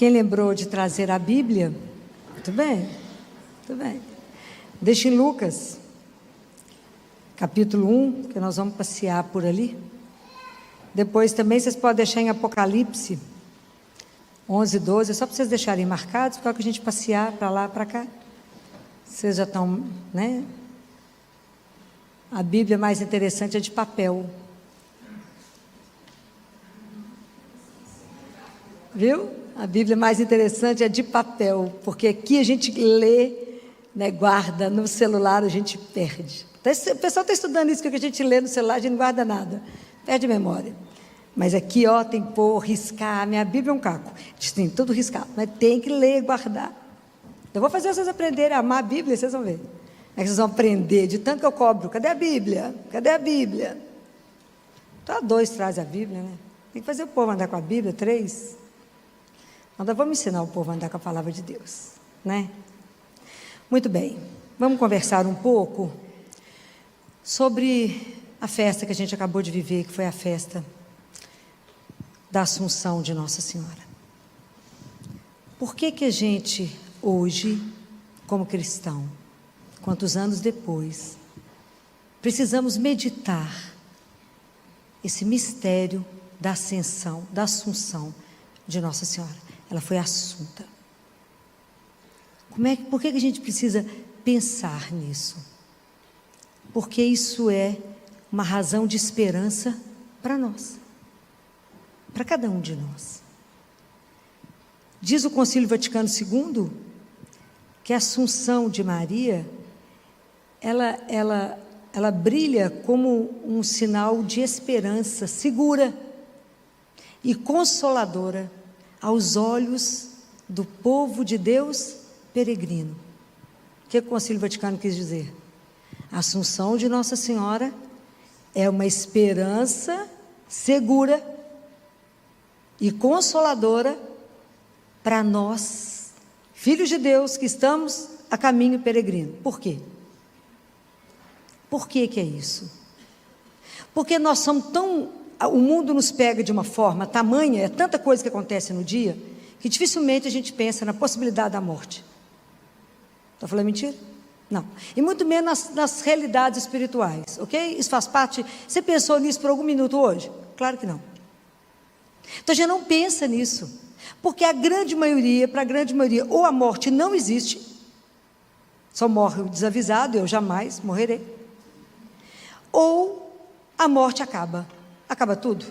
Quem lembrou de trazer a Bíblia? Muito bem, muito bem. Deixa em Lucas, capítulo 1, que nós vamos passear por ali. Depois também vocês podem deixar em Apocalipse 11, 12, só para vocês deixarem marcados, para que a gente passear para lá, para cá. Vocês já estão, né? A Bíblia mais interessante é de papel. Viu? A Bíblia mais interessante é de papel, porque aqui a gente lê, né, guarda, no celular a gente perde. O pessoal está estudando isso, que a gente lê no celular, a gente não guarda nada, perde memória. Mas aqui, ó, tem que pôr, riscar. Minha Bíblia é um caco, tem tudo riscado, mas tem que ler, guardar. Eu vou fazer vocês aprenderem a amar a Bíblia, vocês vão ver. É que vocês vão aprender, de tanto que eu cobro. Cadê a Bíblia? Cadê a Bíblia? Só 2 trazem a Bíblia, né? Tem que fazer o povo andar com a Bíblia, 3. Então, vamos ensinar o povo a andar com a palavra de Deus, né? Muito bem, vamos conversar um pouco sobre a festa que a gente acabou de viver, que foi a festa da Assunção de Nossa Senhora. Por que que a gente, hoje, como cristão, quantos anos depois, precisamos meditar esse mistério da ascensão, da Assunção de Nossa Senhora? Ela foi assunta. Por que que a gente precisa pensar nisso? Porque isso é uma razão de esperança para nós, para cada um de nós. Diz o Concílio Vaticano II que a Assunção de Maria, ela brilha como um sinal de esperança segura e consoladora aos olhos do povo de Deus peregrino. O que o Concílio Vaticano quis dizer? A Assunção de Nossa Senhora é uma esperança segura e consoladora para nós, filhos de Deus, que estamos a caminho peregrino. Por quê? Por que que é isso? Porque nós somos o mundo nos pega de uma forma tamanha, é tanta coisa que acontece no dia, que dificilmente a gente pensa na possibilidade da morte. Estou falando mentira? Não. E muito menos nas realidades espirituais, ok? Isso faz parte. Você pensou nisso por algum minuto hoje? Claro que não. Então a gente não pensa nisso, porque para a grande maioria, ou a morte não existe, só morre o desavisado, eu jamais morrerei, ou a morte acaba tudo.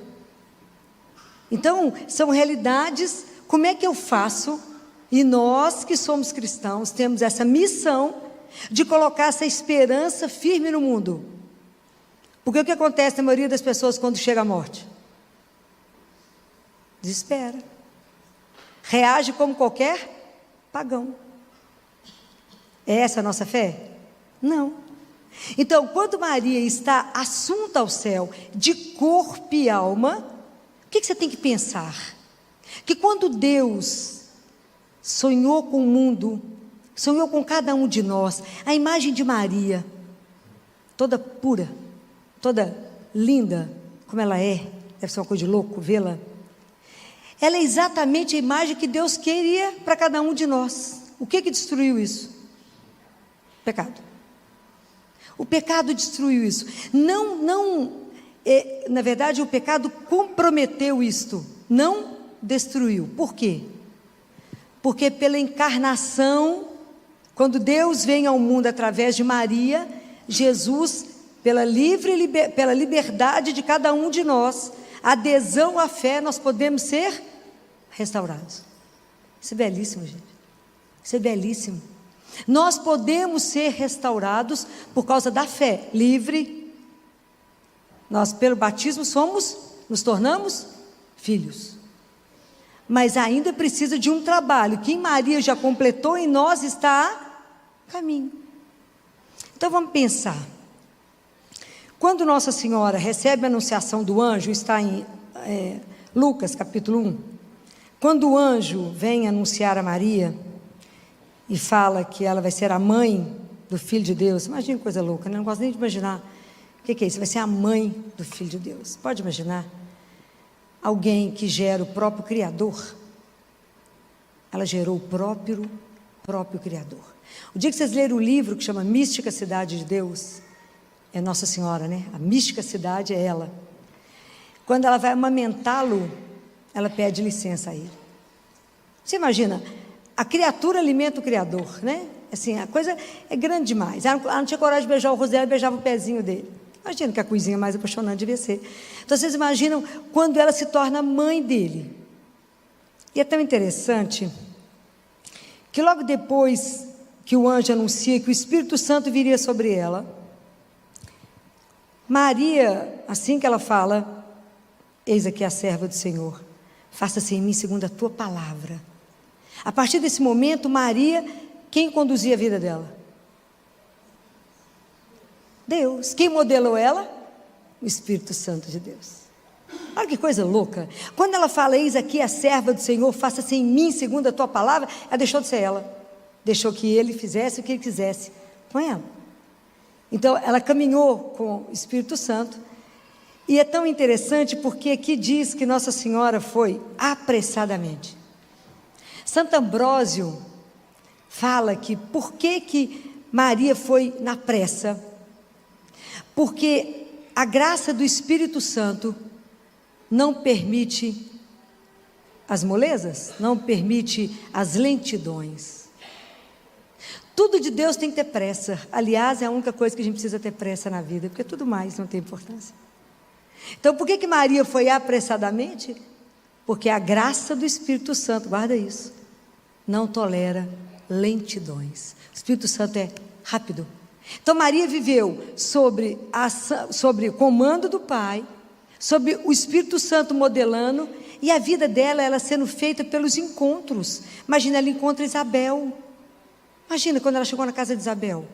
Então, são realidades. Como é que eu faço? E nós que somos cristãos, temos essa missão de colocar essa esperança firme no mundo. Porque o que acontece na maioria das pessoas quando chega a morte? Desespera. Reage como qualquer pagão. É essa a nossa fé? Não. Então, quando Maria está assunta ao céu, de corpo e alma, o que você tem que pensar? Que quando Deus sonhou com o mundo, sonhou com cada um de nós, a imagem de Maria, toda pura, toda linda, como ela é, deve ser uma coisa de louco vê-la, ela é exatamente a imagem que Deus queria para cada um de nós. O que destruiu isso? Pecado. O pecado destruiu isso. Na verdade, o pecado comprometeu isto, não destruiu. Por quê? Porque pela encarnação, quando Deus vem ao mundo através de Maria, Jesus, pela liberdade de cada um de nós, adesão à fé, nós podemos ser restaurados. Isso é belíssimo, gente. Isso é belíssimo. Nós podemos ser restaurados por causa da fé livre. Nós, pelo batismo, nos tornamos filhos. Mas ainda precisa de um trabalho que em Maria já completou, em nós está a caminho. Então vamos pensar. Quando Nossa Senhora recebe a anunciação do anjo, está em Lucas capítulo 1. Quando o anjo vem anunciar a Maria e fala que ela vai ser a mãe do Filho de Deus, imagina que coisa louca, né? Não gosto nem de imaginar o que é isso, vai ser a mãe do Filho de Deus. Pode imaginar? Alguém que gera o próprio Criador. ela gerou o próprio Criador. O dia que vocês lerem o livro que chama Mística Cidade de Deus, é Nossa Senhora, né? A mística cidade é ela. Quando ela vai amamentá-lo, ela pede licença a ele. Você imagina, a criatura alimenta o Criador, né? Assim, a coisa é grande demais. Ela não tinha coragem de beijar o rosto dela, beijava o pezinho dele. Imagina que a coisinha mais apaixonante devia ser. Então vocês imaginam quando ela se torna mãe dele. E é tão interessante que logo depois que o anjo anuncia que o Espírito Santo viria sobre ela, Maria, assim que ela fala, eis aqui a serva do Senhor, faça-se em mim segundo a tua palavra. A partir desse momento, Maria, quem conduzia a vida dela? Deus. Quem modelou ela? O Espírito Santo de Deus. Olha que coisa louca. Quando ela fala, eis aqui a serva do Senhor, faça-se em mim segundo a tua palavra, ela deixou de ser ela. Deixou que ele fizesse o que ele quisesse com ela. Então, ela caminhou com o Espírito Santo. E é tão interessante porque aqui diz que Nossa Senhora foi apressadamente. Santo Ambrósio fala que por que Maria foi na pressa? Porque a graça do Espírito Santo não permite as molezas, não permite as lentidões. Tudo de Deus tem que ter pressa. Aliás, é a única coisa que a gente precisa ter pressa na vida, porque tudo mais não tem importância. Então, por que Maria foi apressadamente? Porque a graça do Espírito Santo, guarda isso, não tolera lentidões. O Espírito Santo é rápido. Então, Maria viveu sobre o comando do Pai, sobre o Espírito Santo modelando, e a vida dela, ela sendo feita pelos encontros. Imagina, ela encontra Isabel. Imagina quando ela chegou na casa de Isabel.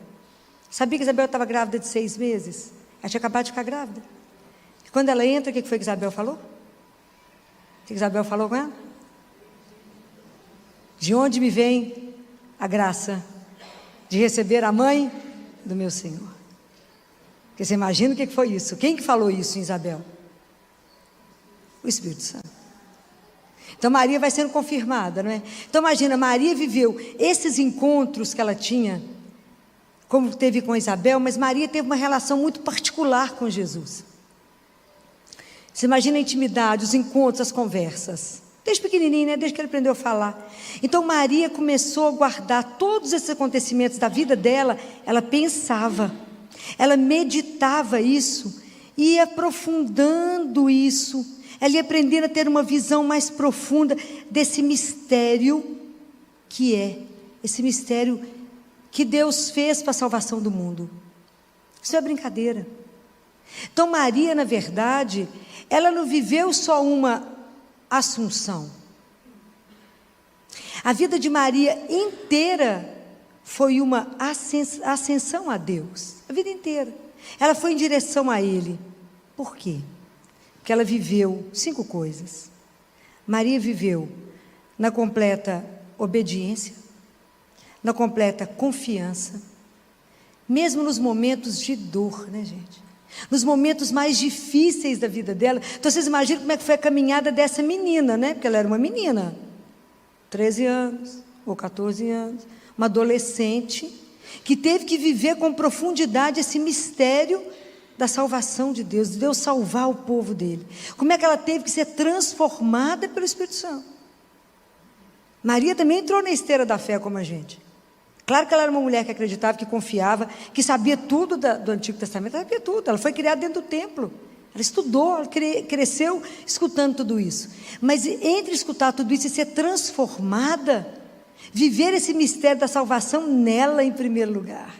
Sabia que Isabel estava grávida de 6 meses? Ela tinha acabado de ficar grávida. E quando ela entra, o que foi que Isabel falou? O que Isabel falou com ela? De onde me vem a graça de receber a mãe do meu Senhor? Porque você imagina o que foi isso? Quem que falou isso em Isabel? O Espírito Santo. Então Maria vai sendo confirmada, não é? Então imagina, Maria viveu esses encontros que ela tinha, como teve com Isabel, mas Maria teve uma relação muito particular com Jesus. Você imagina a intimidade, os encontros, as conversas. Desde pequenininho, né? Desde que ele aprendeu a falar. Então Maria começou a guardar todos esses acontecimentos da vida dela, ela pensava, ela meditava isso, ia aprofundando isso, ela ia aprendendo a ter uma visão mais profunda desse mistério que é, esse mistério que Deus fez para a salvação do mundo. Isso é brincadeira. Então Maria, na verdade, ela não viveu só uma assunção. A vida de Maria inteira foi uma ascensão a Deus, a vida inteira. Ela foi em direção a Ele. Por quê? Porque ela viveu 5 coisas. Maria viveu na completa obediência, na completa confiança, mesmo nos momentos de dor, né, gente? Nos momentos mais difíceis da vida dela. Então vocês imaginam como é que foi a caminhada dessa menina, né? Porque ela era uma menina, 13 anos ou 14 anos, uma adolescente, que teve que viver com profundidade esse mistério da salvação de Deus salvar o povo dele. Como é que ela teve que ser transformada pelo Espírito Santo? Maria também entrou na esteira da fé como a gente. Claro que ela era uma mulher que acreditava, que confiava, que sabia tudo do Antigo Testamento, ela sabia tudo, ela foi criada dentro do templo, ela estudou, ela cresceu escutando tudo isso. Mas entre escutar tudo isso e ser transformada, viver esse mistério da salvação nela em primeiro lugar.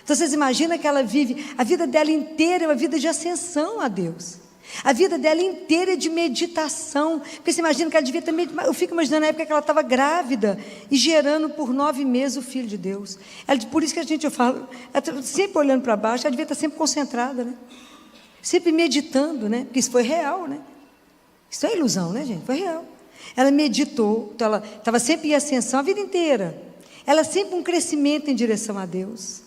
Então vocês imaginam que ela vive, a vida dela inteira é uma vida de ascensão a Deus. A vida dela inteira é de meditação. Porque você imagina que ela devia também, eu fico imaginando a época que ela estava grávida e gerando por 9 meses o Filho de Deus. Por isso que eu falo, ela sempre olhando para baixo, ela devia estar sempre concentrada, né? Sempre meditando, né? Porque isso foi real, né? Isso é ilusão, né, gente? Foi real. Ela meditou, então ela estava sempre em ascensão a vida inteira. Ela sempre um crescimento em direção a Deus.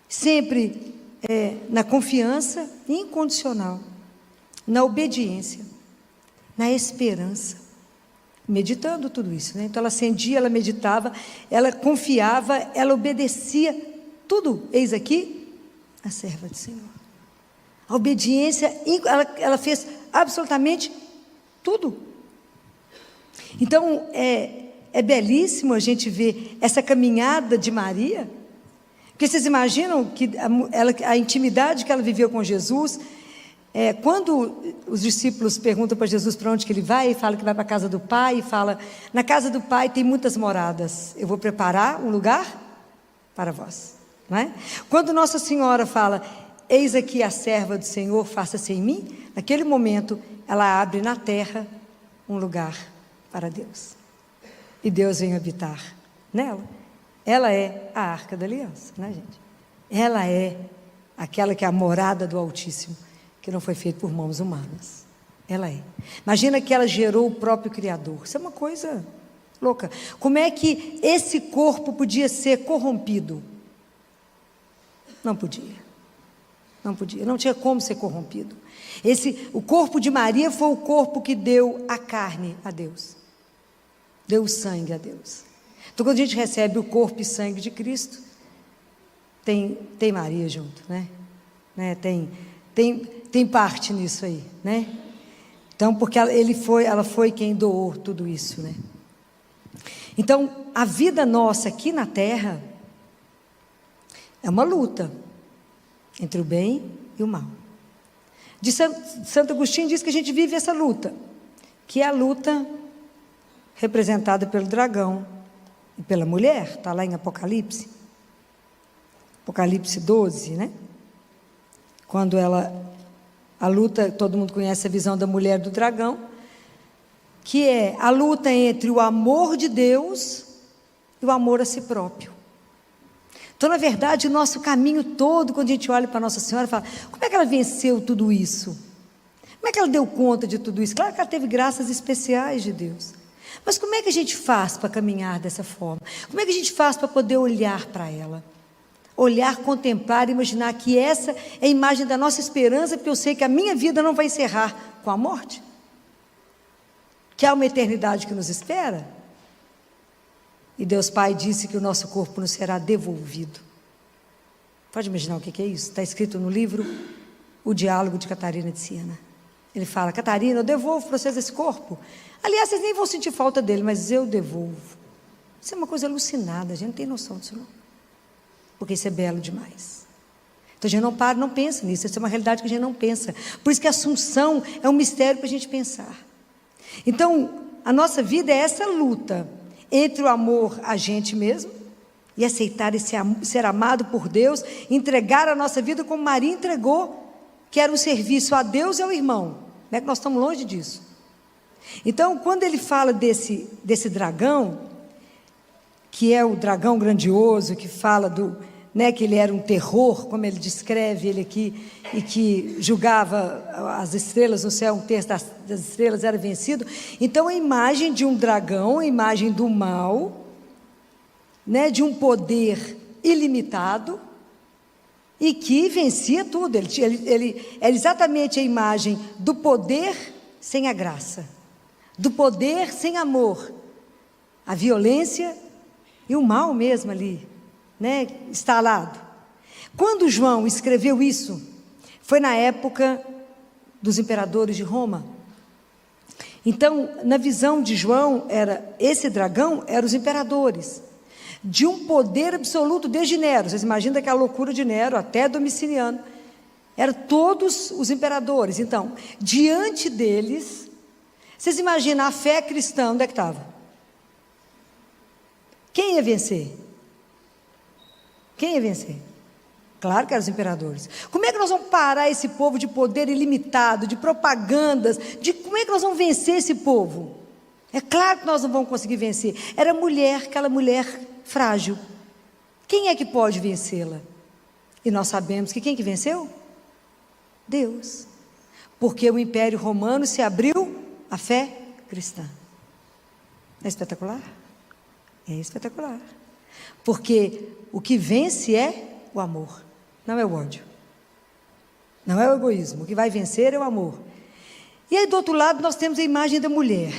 Sempre na confiança incondicional, na obediência, na esperança. meditando tudo isso, né? Então ela acendia, ela meditava, ela confiava, ela obedecia, tudo. Eis aqui a serva do Senhor. A obediência, ela fez absolutamente tudo. Então é belíssimo a gente ver essa caminhada de Maria, porque vocês imaginam que a intimidade que ela viveu com Jesus. Quando os discípulos perguntam para Jesus para onde que ele vai, ele fala que vai para a casa do Pai, e fala: na casa do Pai tem muitas moradas, eu vou preparar um lugar para vós, não é? Quando Nossa Senhora fala: eis aqui a serva do Senhor, faça-se em mim, naquele momento ela abre na terra um lugar para Deus, e Deus vem habitar nela. Ela é a Arca da Aliança, né, gente? Ela é aquela que é a morada do Altíssimo, que não foi feito por mãos humanas. Ela é. Imagina que ela gerou o próprio Criador. Isso é uma coisa louca. Como é que esse corpo podia ser corrompido? Não podia. Não podia. Não tinha como ser corrompido. O corpo de Maria foi o corpo que deu a carne a Deus. Deu o sangue a Deus. Então, quando a gente recebe o corpo e sangue de Cristo, tem Maria junto, né? Tem parte nisso aí, né? Então, porque ela foi quem doou tudo isso, né? Então, a vida nossa aqui na Terra é uma luta entre o bem e o mal. Santo Agostinho diz que a gente vive essa luta, que é a luta representada pelo dragão e pela mulher, está lá em Apocalipse 12, né? Quando a luta, todo mundo conhece a visão da mulher do dragão, que é a luta entre o amor de Deus e o amor a si próprio. Então, na verdade, o nosso caminho todo, quando a gente olha para Nossa Senhora, fala: como é que ela venceu tudo isso? Como é que ela deu conta de tudo isso? Claro que ela teve graças especiais de Deus. Mas como é que a gente faz para caminhar dessa forma? Como é que a gente faz para poder olhar para ela? Olhar, contemplar, imaginar que essa é a imagem da nossa esperança, porque eu sei que a minha vida não vai encerrar com a morte, que há uma eternidade que nos espera. E Deus Pai disse que o nosso corpo nos será devolvido. Pode imaginar o que é isso? Está escrito no livro O Diálogo de Catarina de Siena. Ele fala: Catarina, eu devolvo para vocês esse corpo. Aliás, vocês nem vão sentir falta dele, mas eu devolvo. Isso é uma coisa alucinada, a gente não tem noção disso não. Porque isso é belo demais. Então a gente não para, não pensa nisso. Isso é uma realidade que a gente não pensa. Por isso que a Assunção é um mistério para a gente pensar. Então, a nossa vida é essa luta entre o amor a gente mesmo e aceitar ser amado por Deus, entregar a nossa vida como Maria entregou, que era um serviço a Deus e ao irmão. Não é que nós estamos longe disso. Então, quando ele fala desse dragão, que é o dragão grandioso, que fala que ele era um terror, como ele descreve ele aqui, e que julgava as estrelas no céu, um terço das estrelas era vencido. Então, a imagem de um dragão, a imagem do mal, de um poder ilimitado, e que vencia tudo. Ele era exatamente a imagem do poder sem a graça, do poder sem amor, a violência e o mal mesmo ali, instalado. Quando João escreveu isso, foi na época dos imperadores de Roma. Então, na visão de João, esse dragão eram os imperadores, de um poder absoluto desde Nero. Vocês imaginam aquela loucura de Nero até Domiciano. Eram todos os imperadores. Então, diante deles, vocês imaginam a fé cristã, onde é que estava? Quem ia vencer? Quem ia vencer? Claro que eram os imperadores. Como é que nós vamos parar esse povo de poder ilimitado, de propagandas, como é que nós vamos vencer esse povo? É claro que nós não vamos conseguir vencer. Era aquela mulher frágil. Quem é que pode vencê-la? E nós sabemos que quem que venceu? Deus. Porque o Império Romano se abriu à fé cristã. Não é espetacular? É espetacular. Porque o que vence é o amor, não é o ódio, não é o egoísmo. O que vai vencer é o amor. E aí do outro lado nós temos a imagem da mulher.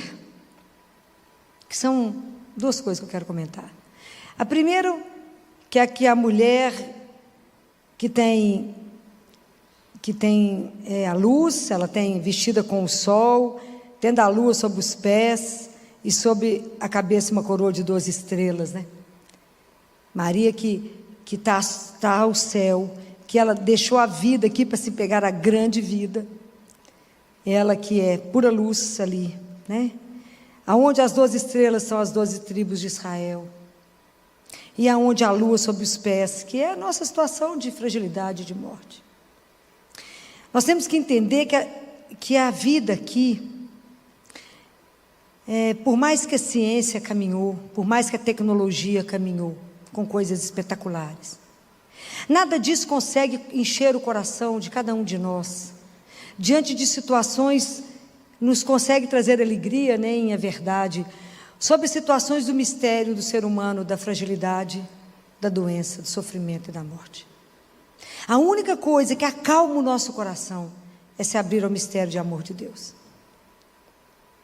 que são duas coisas que eu quero comentar. A primeira, que é que a mulher que tem a luz, ela tem vestida com o sol, tendo a lua sobre os pés e sobre a cabeça uma coroa de 12 estrelas, né? Maria que está ao céu, que ela deixou a vida aqui para se pegar a grande vida, ela que é pura luz ali, né? Aonde as 12 estrelas são as 12 tribos de Israel, e aonde a lua sobre os pés, que é a nossa situação de fragilidade e de morte. Nós temos que entender que a vida aqui, por mais que a ciência caminhou, por mais que a tecnologia caminhou, com coisas espetaculares, nada disso consegue encher o coração de cada um de nós, diante de situações, nos consegue trazer alegria, nem a verdade, sobre situações do mistério do ser humano, da fragilidade, da doença, do sofrimento e da morte. A única coisa que acalma o nosso coração é se abrir ao mistério de amor de Deus.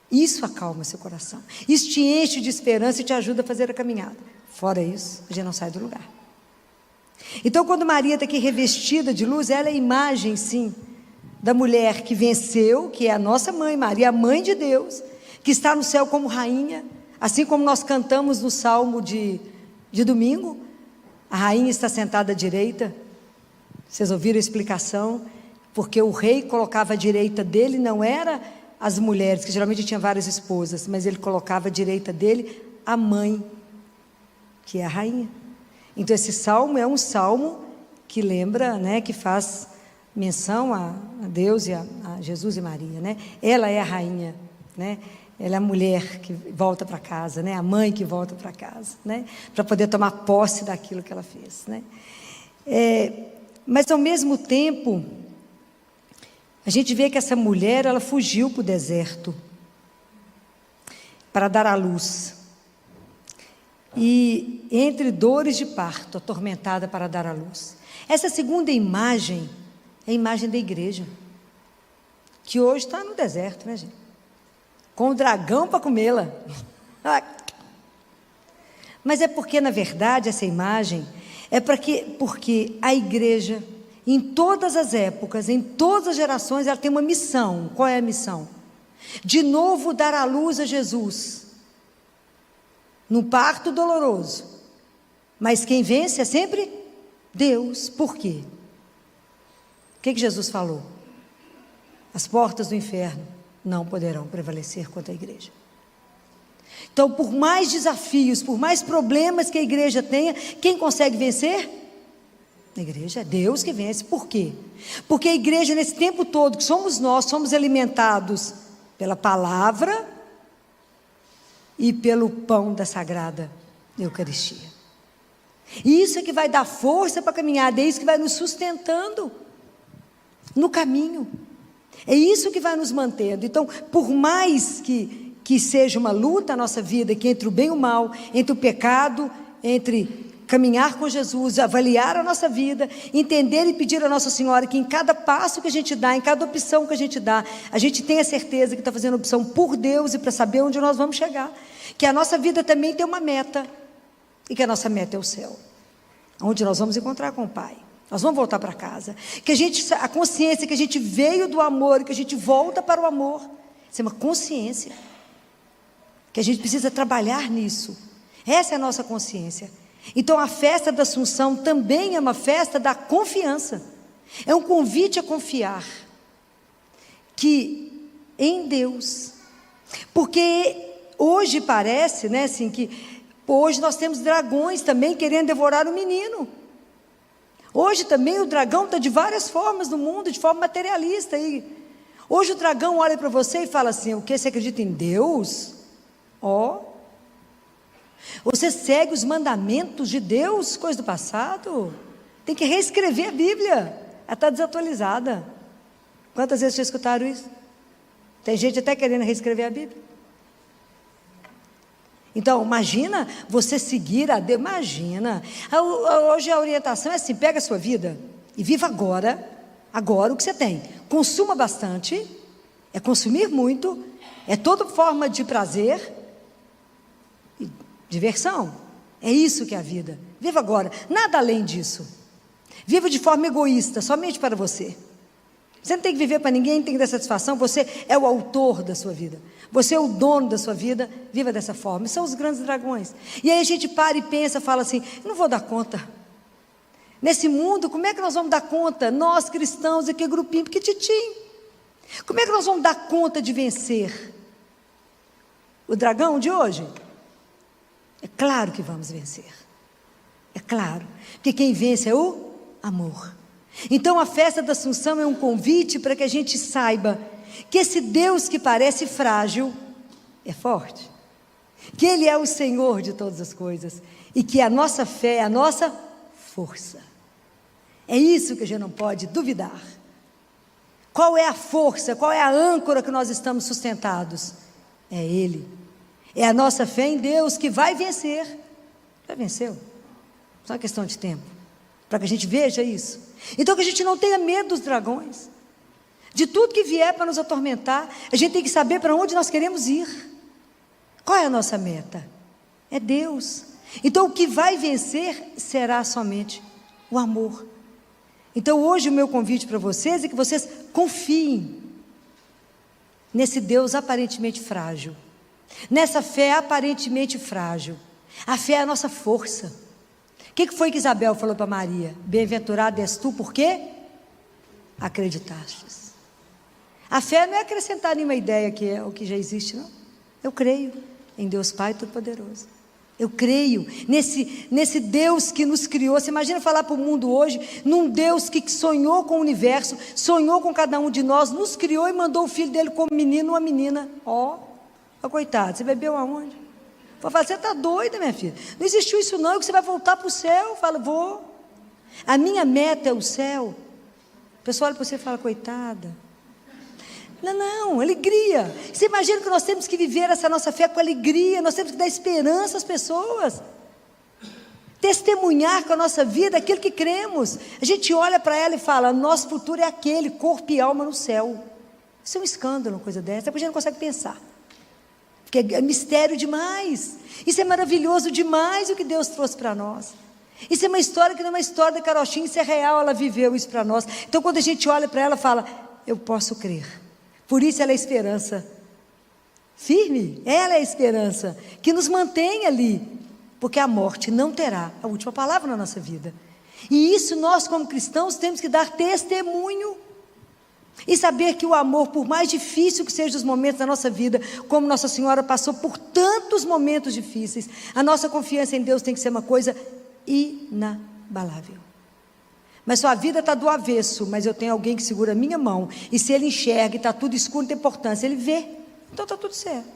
Isso acalma seu coração, isso te enche de esperança e te ajuda a fazer a caminhada. Fora isso, a gente não sai do lugar. Então, quando Maria está aqui revestida de luz, ela é a imagem, sim, da mulher que venceu, que é a nossa mãe, Maria, a mãe de Deus, que está no céu como rainha, assim como nós cantamos no salmo de domingo, a rainha está sentada à direita. Vocês ouviram a explicação? Porque o rei colocava à direita dele, não era as mulheres, que geralmente tinha várias esposas, mas ele colocava à direita dele a mãe, que é a rainha. Então esse salmo é um salmo que lembra, né, que faz menção a Deus e a Jesus e Maria, né? Ela é a rainha, né? Ela é a mulher que volta para casa, né? A mãe que volta para casa, né? Para poder tomar posse daquilo que ela fez, né? Mas ao mesmo tempo, a gente vê que essa mulher, ela fugiu para o deserto para dar à luz. E entre dores de parto, atormentada para dar à luz. Essa segunda imagem é a imagem da igreja, que hoje está no deserto, né, gente? Com o dragão para comê-la. Mas é porque, na verdade, essa imagem é porque a igreja, em todas as épocas, em todas as gerações, ela tem uma missão. Qual é a missão? De novo dar à luz a Jesus, num parto doloroso. Mas quem vence é sempre Deus. Por quê? O que Jesus falou? As portas do inferno não poderão prevalecer contra a igreja. Então, por mais desafios, por mais problemas que a igreja tenha, quem consegue vencer? A igreja, é Deus que vence. Por quê? Porque a igreja, nesse tempo todo que somos nós, somos alimentados pela palavra e pelo pão da sagrada Eucaristia. E isso é que vai dar força para a caminhada, é isso que vai nos sustentando no caminho. É isso que vai nos mantendo. Então, por mais que seja uma luta a nossa vida, que entre o bem e o mal, entre o pecado, entre caminhar com Jesus, avaliar a nossa vida, entender e pedir a Nossa Senhora que em cada passo que a gente dá, em cada opção que a gente dá, a gente tenha certeza que está fazendo opção por Deus e para saber onde nós vamos chegar. Que a nossa vida também tem uma meta, e que a nossa meta é o céu, onde nós vamos encontrar com o Pai. Nós vamos voltar para casa. Que a consciência que a gente veio do amor, que a gente volta para o amor, isso é uma consciência, que a gente precisa trabalhar nisso. Essa é a nossa consciência. Então a festa da Assunção também é uma festa da confiança. É um convite a confiar que em Deus. Porque hoje parece, né, assim, que hoje nós temos dragões também querendo devorar o menino. Hoje também o dragão está de várias formas no mundo, de forma materialista. E hoje o dragão olha para você e fala assim: o que? Você acredita em Deus? Você segue os mandamentos de Deus, coisa do passado? Tem que reescrever a Bíblia, ela está desatualizada. Quantas vezes vocês escutaram isso? Tem gente até querendo reescrever a Bíblia. Então, imagina você seguir a Deus. Imagina, hoje a orientação é assim: pega a sua vida e viva agora o que você tem. Consuma bastante, é consumir muito, é toda forma de prazer, Diversão. É isso que é a vida. Viva agora, nada além disso. Viva de forma egoísta, somente para você. Você não tem que viver para ninguém, não tem que dar satisfação. Você é o autor da sua vida. Você é o dono da sua vida. Viva dessa forma. São os grandes dragões. E aí a gente para e pensa, fala assim: não vou dar conta. Nesse mundo, como é que nós vamos dar conta? Nós cristãos, aqui grupinho pequititinho. Como é que nós vamos dar conta de vencer o dragão de hoje? É claro que vamos vencer. É claro. Porque quem vence é o amor. Então a festa da Assunção é um convite para que a gente saiba que esse Deus que parece frágil é forte, que Ele é o Senhor de todas as coisas e que a nossa fé é a nossa força. É isso que a gente não pode duvidar. Qual é a força, qual é a âncora que nós estamos sustentados? É Ele. É a nossa fé em Deus que vai vencer. Já venceu. Só uma questão de tempo, para que a gente veja isso. Então que a gente não tenha medo dos dragões, de tudo que vier para nos atormentar. A gente tem que saber para onde nós queremos ir. Qual é a nossa meta? É Deus. Então o que vai vencer será somente o amor. Então hoje o meu convite para vocês é que vocês confiem nesse Deus aparentemente frágil, nessa fé aparentemente frágil. A fé é a nossa força. O que foi que Isabel falou para Maria? Bem-aventurada és tu, porque acreditastes. A fé não é acrescentar nenhuma ideia que é o que já existe, não. Eu creio em Deus Pai Todo-Poderoso. Eu creio nesse Deus que nos criou. Você imagina falar para o mundo hoje, num Deus que sonhou com o universo, sonhou com cada um de nós, nos criou e mandou o filho dele como menino, uma menina. Coitado, você bebeu aonde? Vou falar: você está doida, minha filha? Não existiu isso não, que você vai voltar para o céu. Fala: vou. A minha meta é o céu. O pessoal olha para você e fala: coitada. Não, alegria. Você imagina que nós temos que viver essa nossa fé com alegria, nós temos que dar esperança às pessoas, testemunhar com a nossa vida aquilo que cremos. A gente olha para ela e fala: nosso futuro é aquele, corpo e alma no céu. Isso é um escândalo, uma coisa dessa, porque a gente não consegue pensar, porque é mistério demais. Isso é maravilhoso demais o que Deus trouxe para nós. Isso é uma história que não é uma história da carochinha, isso é real, ela viveu isso para nós. Então quando a gente olha para ela, fala: eu posso crer. Por isso ela é a esperança firme, ela é a esperança que nos mantém ali, porque a morte não terá a última palavra na nossa vida. E isso nós como cristãos temos que dar testemunho, e saber que o amor, por mais difícil que sejam os momentos da nossa vida, como Nossa Senhora passou por tantos momentos difíceis, a nossa confiança em Deus tem que ser uma coisa inabalável. Mas sua vida está do avesso, mas eu tenho alguém que segura a minha mão, e se ele enxerga e está tudo escuro, não tem importância, ele vê, então está tudo certo.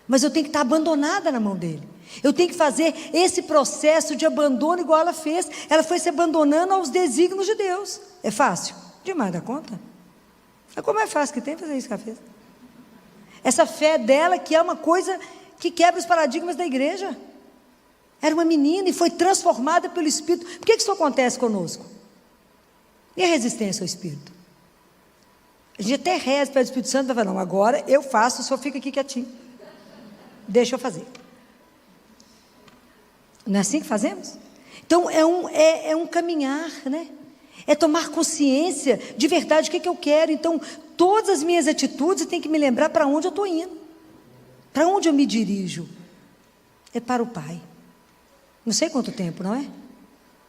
Mas eu tenho que estar abandonada na mão dele. Eu tenho que fazer esse processo de abandono igual ela fez. Ela foi se abandonando aos desígnios de Deus. É fácil? Demais da conta. Como é fácil que tem fazer isso que ela fez? Essa fé dela, que é uma coisa que quebra os paradigmas da igreja. Era uma menina e foi transformada pelo Espírito. Por que isso acontece conosco? E a resistência ao Espírito? A gente até reza para o Espírito Santo, vai falar: não, agora eu faço, o senhor fica aqui quietinho, deixa eu fazer. Não é assim que fazemos? Então é um caminhar, né? É tomar consciência de verdade o que eu quero. Então todas as minhas atitudes eu tenho que me lembrar para onde eu estou indo, para onde eu me dirijo. É para o Pai. Não sei quanto tempo, não é?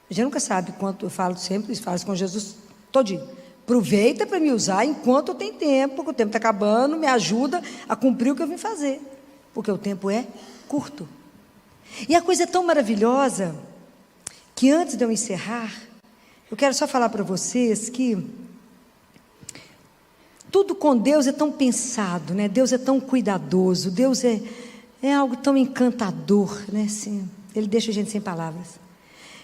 A gente nunca sabe quanto. Eu falo sempre, falo com Jesus todinho: aproveita para me usar enquanto eu tenho tempo, porque o tempo está acabando, me ajuda a cumprir o que eu vim fazer, porque o tempo é curto. E a coisa é tão maravilhosa, que antes de eu encerrar, eu quero só falar para vocês que tudo com Deus é tão pensado, né? Deus é tão cuidadoso, Deus é algo tão encantador, né? Assim, Ele deixa a gente sem palavras.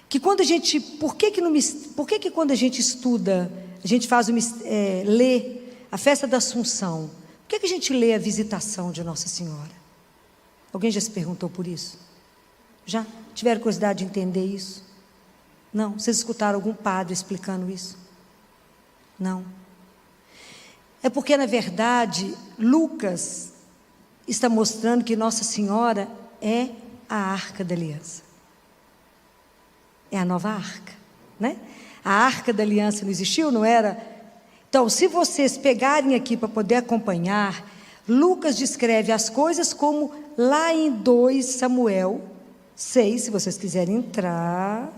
Que quando a gente, por que quando a gente estuda, a gente lê a festa da Assunção, por que a gente lê a visitação de Nossa Senhora? Alguém já se perguntou por isso? Já? Tiveram curiosidade de entender isso? Não? Vocês escutaram algum padre explicando isso? Não. É porque, na verdade, Lucas está mostrando que Nossa Senhora é a Arca da Aliança. É a nova arca, né? A Arca da Aliança não existiu, não era? Então, se vocês pegarem aqui para poder acompanhar, Lucas descreve as coisas como lá em 2 Samuel 6, se vocês quiserem entrar.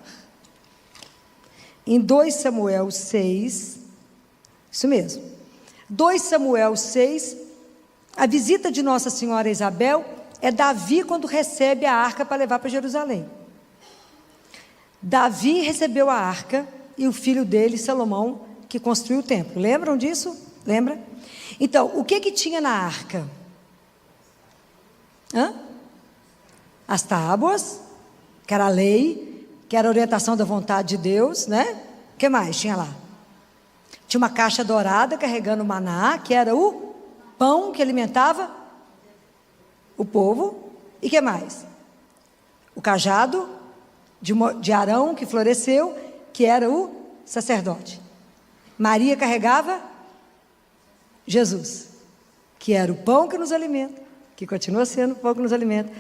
Em 2 Samuel 6, isso mesmo. 2 Samuel 6, a visita de Nossa Senhora a Isabel é Davi quando recebe a arca para levar para Jerusalém. Davi recebeu a arca e o filho dele, Salomão, que construiu o templo. Lembram disso? Lembra? Então, o que tinha na arca? As tábuas, que era a lei, que era a orientação da vontade de Deus, né? O que mais tinha lá? Tinha uma caixa dourada carregando maná, que era o pão que alimentava o povo. E o que mais? O cajado de Arão, que floresceu, que era o sacerdote. Maria carregava Jesus, que era o pão que nos alimenta, que continua sendo o pão que nos alimenta,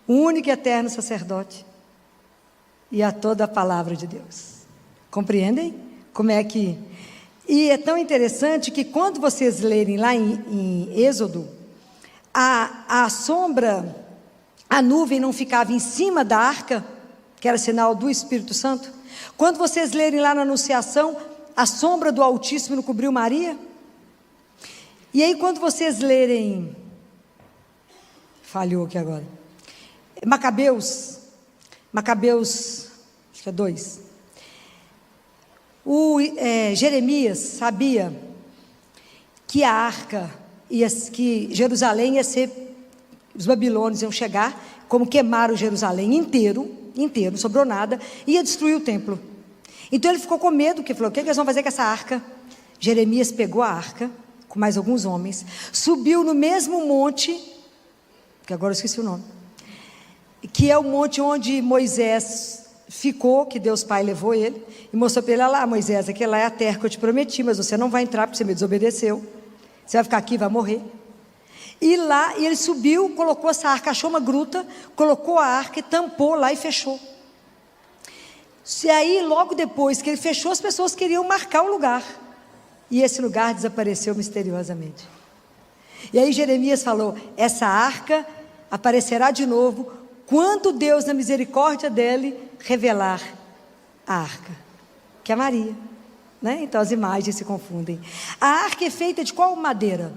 o único e eterno sacerdote, e a toda a palavra de Deus. Compreendem? Como é que... E é tão interessante que quando vocês lerem lá em Êxodo, a sombra, a nuvem não ficava em cima da arca, que era sinal do Espírito Santo. Quando vocês lerem lá na Anunciação, a sombra do Altíssimo não cobriu Maria. E aí quando vocês lerem, falhou aqui agora, Macabeus, acho que é 2, Jeremias sabia que a arca, que Jerusalém ia ser, os babilônios iam chegar, como queimaram Jerusalém inteiro, não sobrou nada, ia destruir o templo. Então ele ficou com medo, porque falou, o que eles vão fazer com essa arca? Jeremias pegou a arca, com mais alguns homens, subiu no mesmo monte, que agora eu esqueci o nome, que é o monte onde Moisés ficou, que Deus Pai levou ele, e mostrou para ele, lá Moisés, aqui lá é a terra que eu te prometi, mas você não vai entrar porque você me desobedeceu, você vai ficar aqui e vai morrer. E lá, e ele subiu, colocou essa arca, achou uma gruta, colocou a arca e tampou lá e fechou. E aí, logo depois que ele fechou, as pessoas queriam marcar o lugar. E esse lugar desapareceu misteriosamente. E aí Jeremias falou, essa arca aparecerá de novo, quando Deus, na misericórdia dele, revelar a arca, que é Maria, né? Então as imagens se confundem. A arca é feita de qual madeira?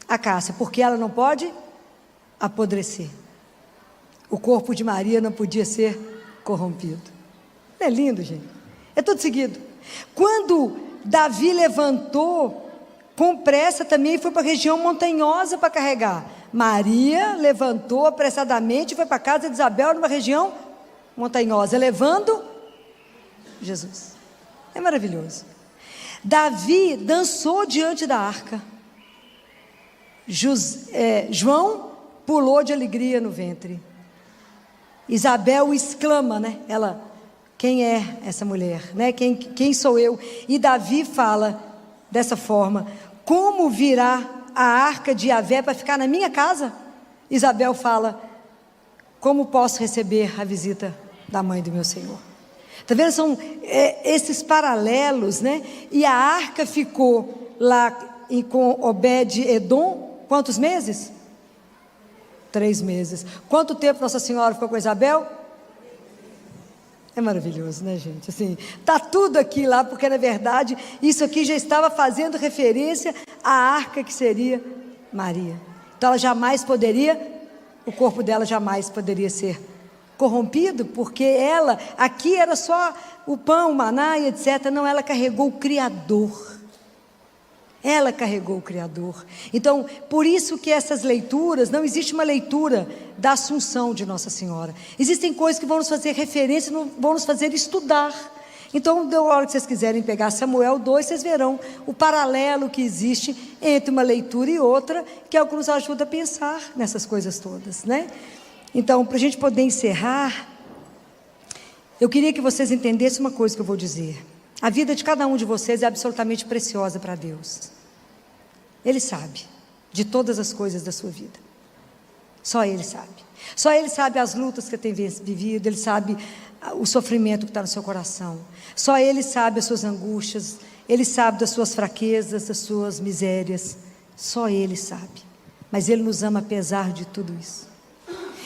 Acácia, porque ela não pode apodrecer. O corpo de Maria não podia ser corrompido. Não é lindo, gente? É tudo seguido. Quando Davi levantou com pressa também, foi para a região montanhosa para carregar. Maria levantou apressadamente e foi para a casa de Isabel, numa região montanhosa, levando Jesus. É maravilhoso. Davi dançou diante da arca. João pulou de alegria no ventre. Isabel exclama, né? Ela, quem é essa mulher? Né? Quem sou eu? E Davi fala dessa forma, como virá a arca de Yahvé para ficar na minha casa? Isabel fala, como posso receber a visita da mãe do meu Senhor? Está vendo? São esses paralelos, né? E a arca ficou lá com Obed-Edom, quantos meses? 3 meses. Quanto tempo Nossa Senhora ficou com Isabel? É maravilhoso, né, gente? Assim, tá tudo aqui lá, porque na verdade isso aqui já estava fazendo referência à arca que seria Maria. Então ela jamais poderia, o corpo dela jamais poderia ser corrompido, porque ela, aqui era só o pão, o maná e etc. Não, ela carregou o Criador. Ela carregou o Criador. Então, por isso que essas leituras, não existe uma leitura da Assunção de Nossa Senhora. Existem coisas que vão nos fazer referência, vão nos fazer estudar. Então, da hora que vocês quiserem pegar Samuel 2, vocês verão o paralelo que existe entre uma leitura e outra, que é o que nos ajuda a pensar nessas coisas todas, né? Então, para a gente poder encerrar, eu queria que vocês entendessem uma coisa que eu vou dizer. A vida de cada um de vocês é absolutamente preciosa para Deus. Ele sabe de todas as coisas da sua vida. Só Ele sabe. Só Ele sabe as lutas que tem vivido, Ele sabe o sofrimento que está no seu coração. Só Ele sabe as suas angústias, Ele sabe das suas fraquezas, das suas misérias. Só Ele sabe. Mas Ele nos ama apesar de tudo isso.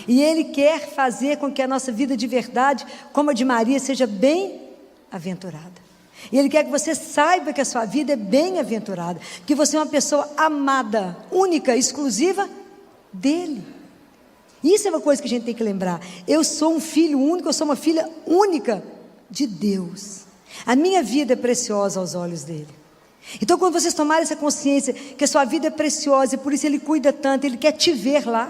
E Ele quer fazer com que a nossa vida de verdade, como a de Maria, seja bem-aventurada. E Ele quer que você saiba que a sua vida é bem-aventurada, que você é uma pessoa amada, única, exclusiva dEle. Isso é uma coisa que a gente tem que lembrar. Eu sou um filho único, eu sou uma filha única de Deus. A minha vida é preciosa aos olhos dEle. Então, quando vocês tomarem essa consciência que a sua vida é preciosa e por isso Ele cuida tanto, Ele quer te ver lá.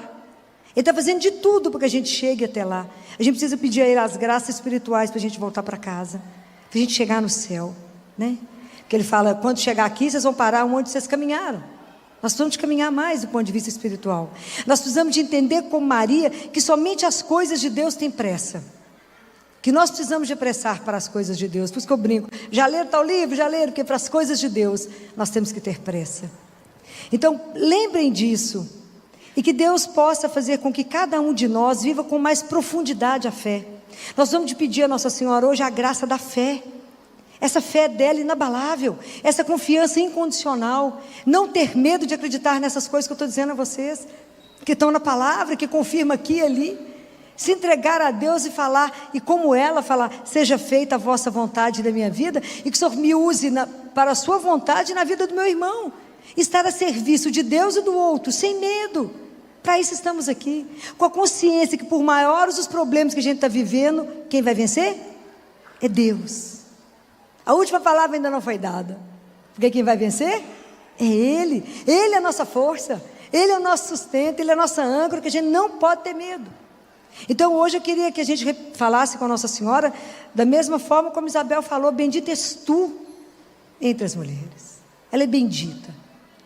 Ele está fazendo de tudo para que a gente chegue até lá. A gente precisa pedir a Ele as graças espirituais para a gente voltar para casa, para a gente chegar no céu, né? Porque Ele fala, quando chegar aqui, vocês vão parar onde vocês caminharam. Nós precisamos de caminhar mais do ponto de vista espiritual. Nós precisamos de entender como Maria, que somente as coisas de Deus têm pressa. Que nós precisamos de apressar para as coisas de Deus. Por isso que eu brinco, já leram tal livro? Já leram? Porque para as coisas de Deus, nós temos que ter pressa. Então, lembrem disso. E que Deus possa fazer com que cada um de nós viva com mais profundidade a fé. Nós vamos pedir a Nossa Senhora hoje a graça da fé. Essa fé dela inabalável, essa confiança incondicional, não ter medo de acreditar nessas coisas que eu estou dizendo a vocês, que estão na palavra, que confirma aqui e ali, se entregar a Deus e falar, e como ela falar, seja feita a vossa vontade na minha vida, e que o Senhor me use para a sua vontade na vida do meu irmão, estar a serviço de Deus e do outro, sem medo. Para isso estamos aqui, com a consciência que por maiores os problemas que a gente está vivendo, quem vai vencer? É Deus. A última palavra ainda não foi dada, porque quem vai vencer? É Ele. Ele é a nossa força, Ele é o nosso sustento, Ele é a nossa âncora, que a gente não pode ter medo. Então hoje eu queria que a gente falasse com a Nossa Senhora, da mesma forma como Isabel falou, bendita és tu entre as mulheres. Ela é bendita,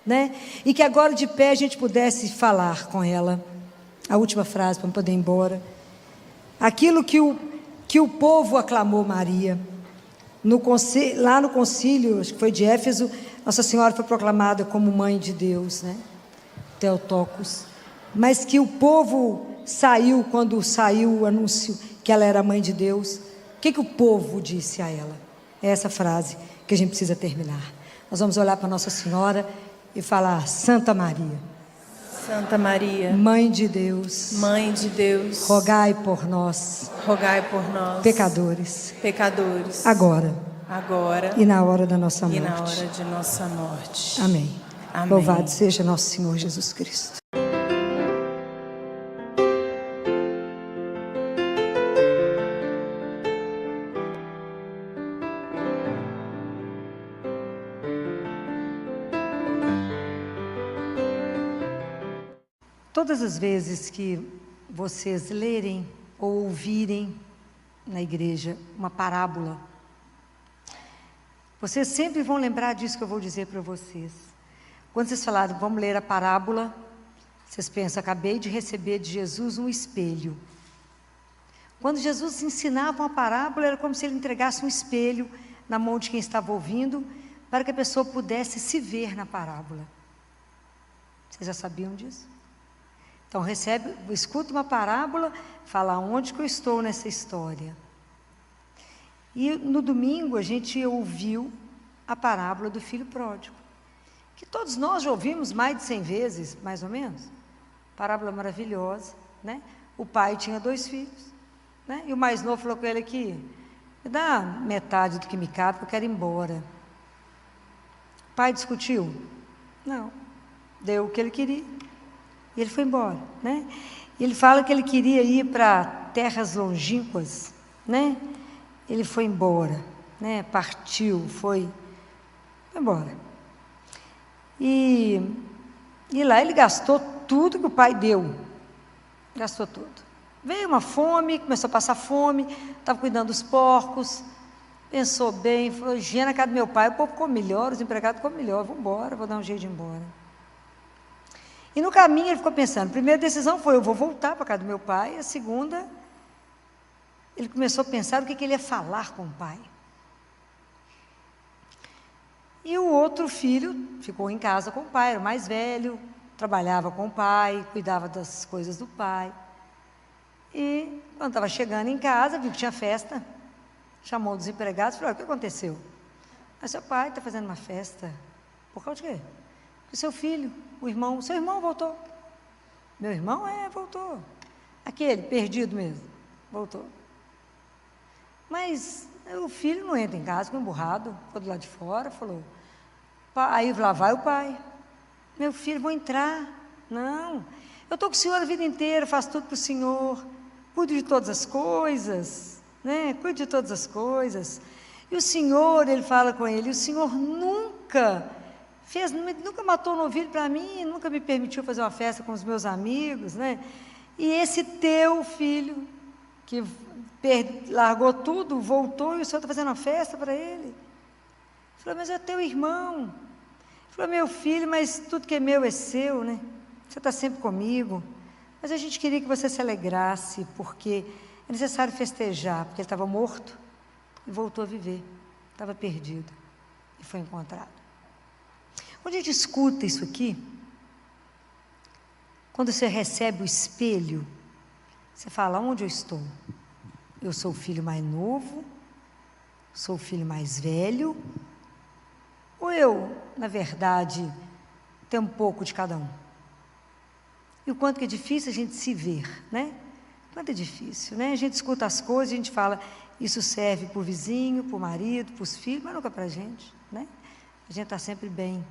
né? E que agora de pé a gente pudesse falar com ela, a última frase para poder ir embora. Aquilo que o povo aclamou Maria. Lá no concílio, acho que foi de Éfeso, Nossa Senhora foi proclamada como mãe de Deus, né? Theotokos. Mas que o povo saiu, quando saiu o anúncio que ela era mãe de Deus, o que o povo disse a ela? É essa frase que a gente precisa terminar. Nós vamos olhar para Nossa Senhora e falar: Santa Maria, Santa Maria, Mãe de Deus, Mãe de Deus, rogai por nós, pecadores, agora e na hora da nossa morte. Amém. Amém. Louvado seja nosso Senhor Jesus Cristo. Todas as vezes que vocês lerem ou ouvirem na igreja uma parábola, vocês sempre vão lembrar disso que eu vou dizer para vocês. Quando vocês falaram, vamos ler a parábola, vocês pensam, acabei de receber de Jesus um espelho. Quando Jesus ensinava uma parábola, era como se ele entregasse um espelho na mão de quem estava ouvindo, para que a pessoa pudesse se ver na parábola. Vocês já sabiam disso? Então escuta uma parábola, fala onde que eu estou nessa história. E no domingo a gente ouviu a parábola do filho pródigo, que todos nós já ouvimos mais de 100 vezes, mais ou menos. Parábola maravilhosa, né? O pai tinha 2 filhos, né? E o mais novo falou com ele aqui, me dá metade do que me cabe, porque eu quero ir embora. O pai discutiu? Não, deu o que ele queria. E ele foi embora, né? Ele fala que ele queria ir para terras longínquas, né? Ele foi embora, né? Partiu, foi embora. E lá ele gastou tudo que o pai deu. Gastou tudo. Veio uma fome, começou a passar fome, estava cuidando dos porcos, pensou bem, falou, higiene na casa do meu pai, o povo come melhor, os empregados comem melhor, vou embora, vou dar um jeito de ir embora. E no caminho ele ficou pensando, a primeira decisão foi, eu vou voltar para a casa do meu pai, a segunda, ele começou a pensar o que ele ia falar com o pai. E o outro filho ficou em casa com o pai, era o mais velho, trabalhava com o pai, cuidava das coisas do pai. E quando estava chegando em casa, viu que tinha festa, chamou os empregados e falou: o que aconteceu? Mas seu pai está fazendo uma festa. Por causa de quê? Porque seu filho, seu irmão voltou. Meu irmão, voltou. Aquele, perdido mesmo, voltou. Mas o filho não entra em casa, ficou emburrado, ficou do lado de fora, falou. Aí lá vai o pai. Meu filho, vou entrar. Não, eu estou com o senhor a vida inteira, faço tudo para o senhor, cuido de todas as coisas, né? Cuido de todas as coisas. E o senhor, ele fala com ele, o senhor nunca matou um novilho para mim, nunca me permitiu fazer uma festa com os meus amigos, né? E esse teu filho, que largou tudo, voltou, e o senhor está fazendo uma festa para ele? Ele falou: mas é teu irmão. Ele falou: meu filho, mas tudo que é meu é seu, né? Você está sempre comigo. Mas a gente queria que você se alegrasse, porque é necessário festejar, porque ele estava morto e voltou a viver. Estava perdido e foi encontrado. Quando a gente escuta isso aqui, quando você recebe o espelho, você fala: onde eu estou? Eu sou o filho mais novo? Sou o filho mais velho? Ou eu, na verdade, tenho um pouco de cada um? E o quanto que é difícil a gente se ver, né? Quanto é difícil, né? A gente escuta as coisas, a gente fala: isso serve para o vizinho, para o marido, para os filhos, mas nunca para a gente, né? A gente está sempre bem.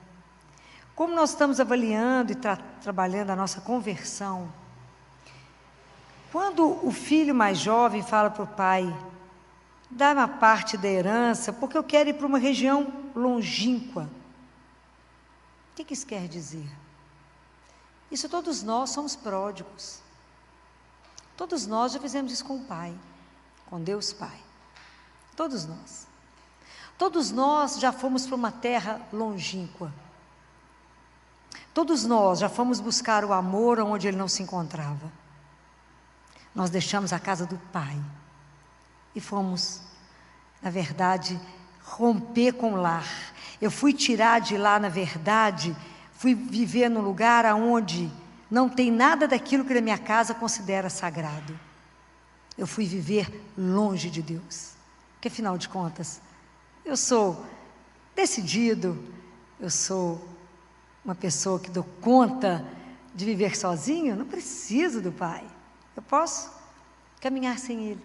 Como nós estamos avaliando e trabalhando a nossa conversão? Quando o filho mais jovem fala para o pai: dá uma parte da herança, porque eu quero ir para uma região longínqua. O que isso quer dizer? Isso, todos nós somos pródigos. Todos nós já fizemos isso com o Pai, com Deus Pai. Todos nós. Todos nós já fomos para uma terra longínqua. Todos nós já fomos buscar o amor onde ele não se encontrava. Nós deixamos a casa do Pai e fomos, na verdade, romper com o lar. Eu fui tirar de lá, na verdade, fui viver num lugar onde não tem nada daquilo que na minha casa considera sagrado. Eu fui viver longe de Deus. Porque, afinal de contas, eu sou decidido, eu sou uma pessoa que dou conta de viver sozinho, não preciso do Pai. Eu posso caminhar sem Ele.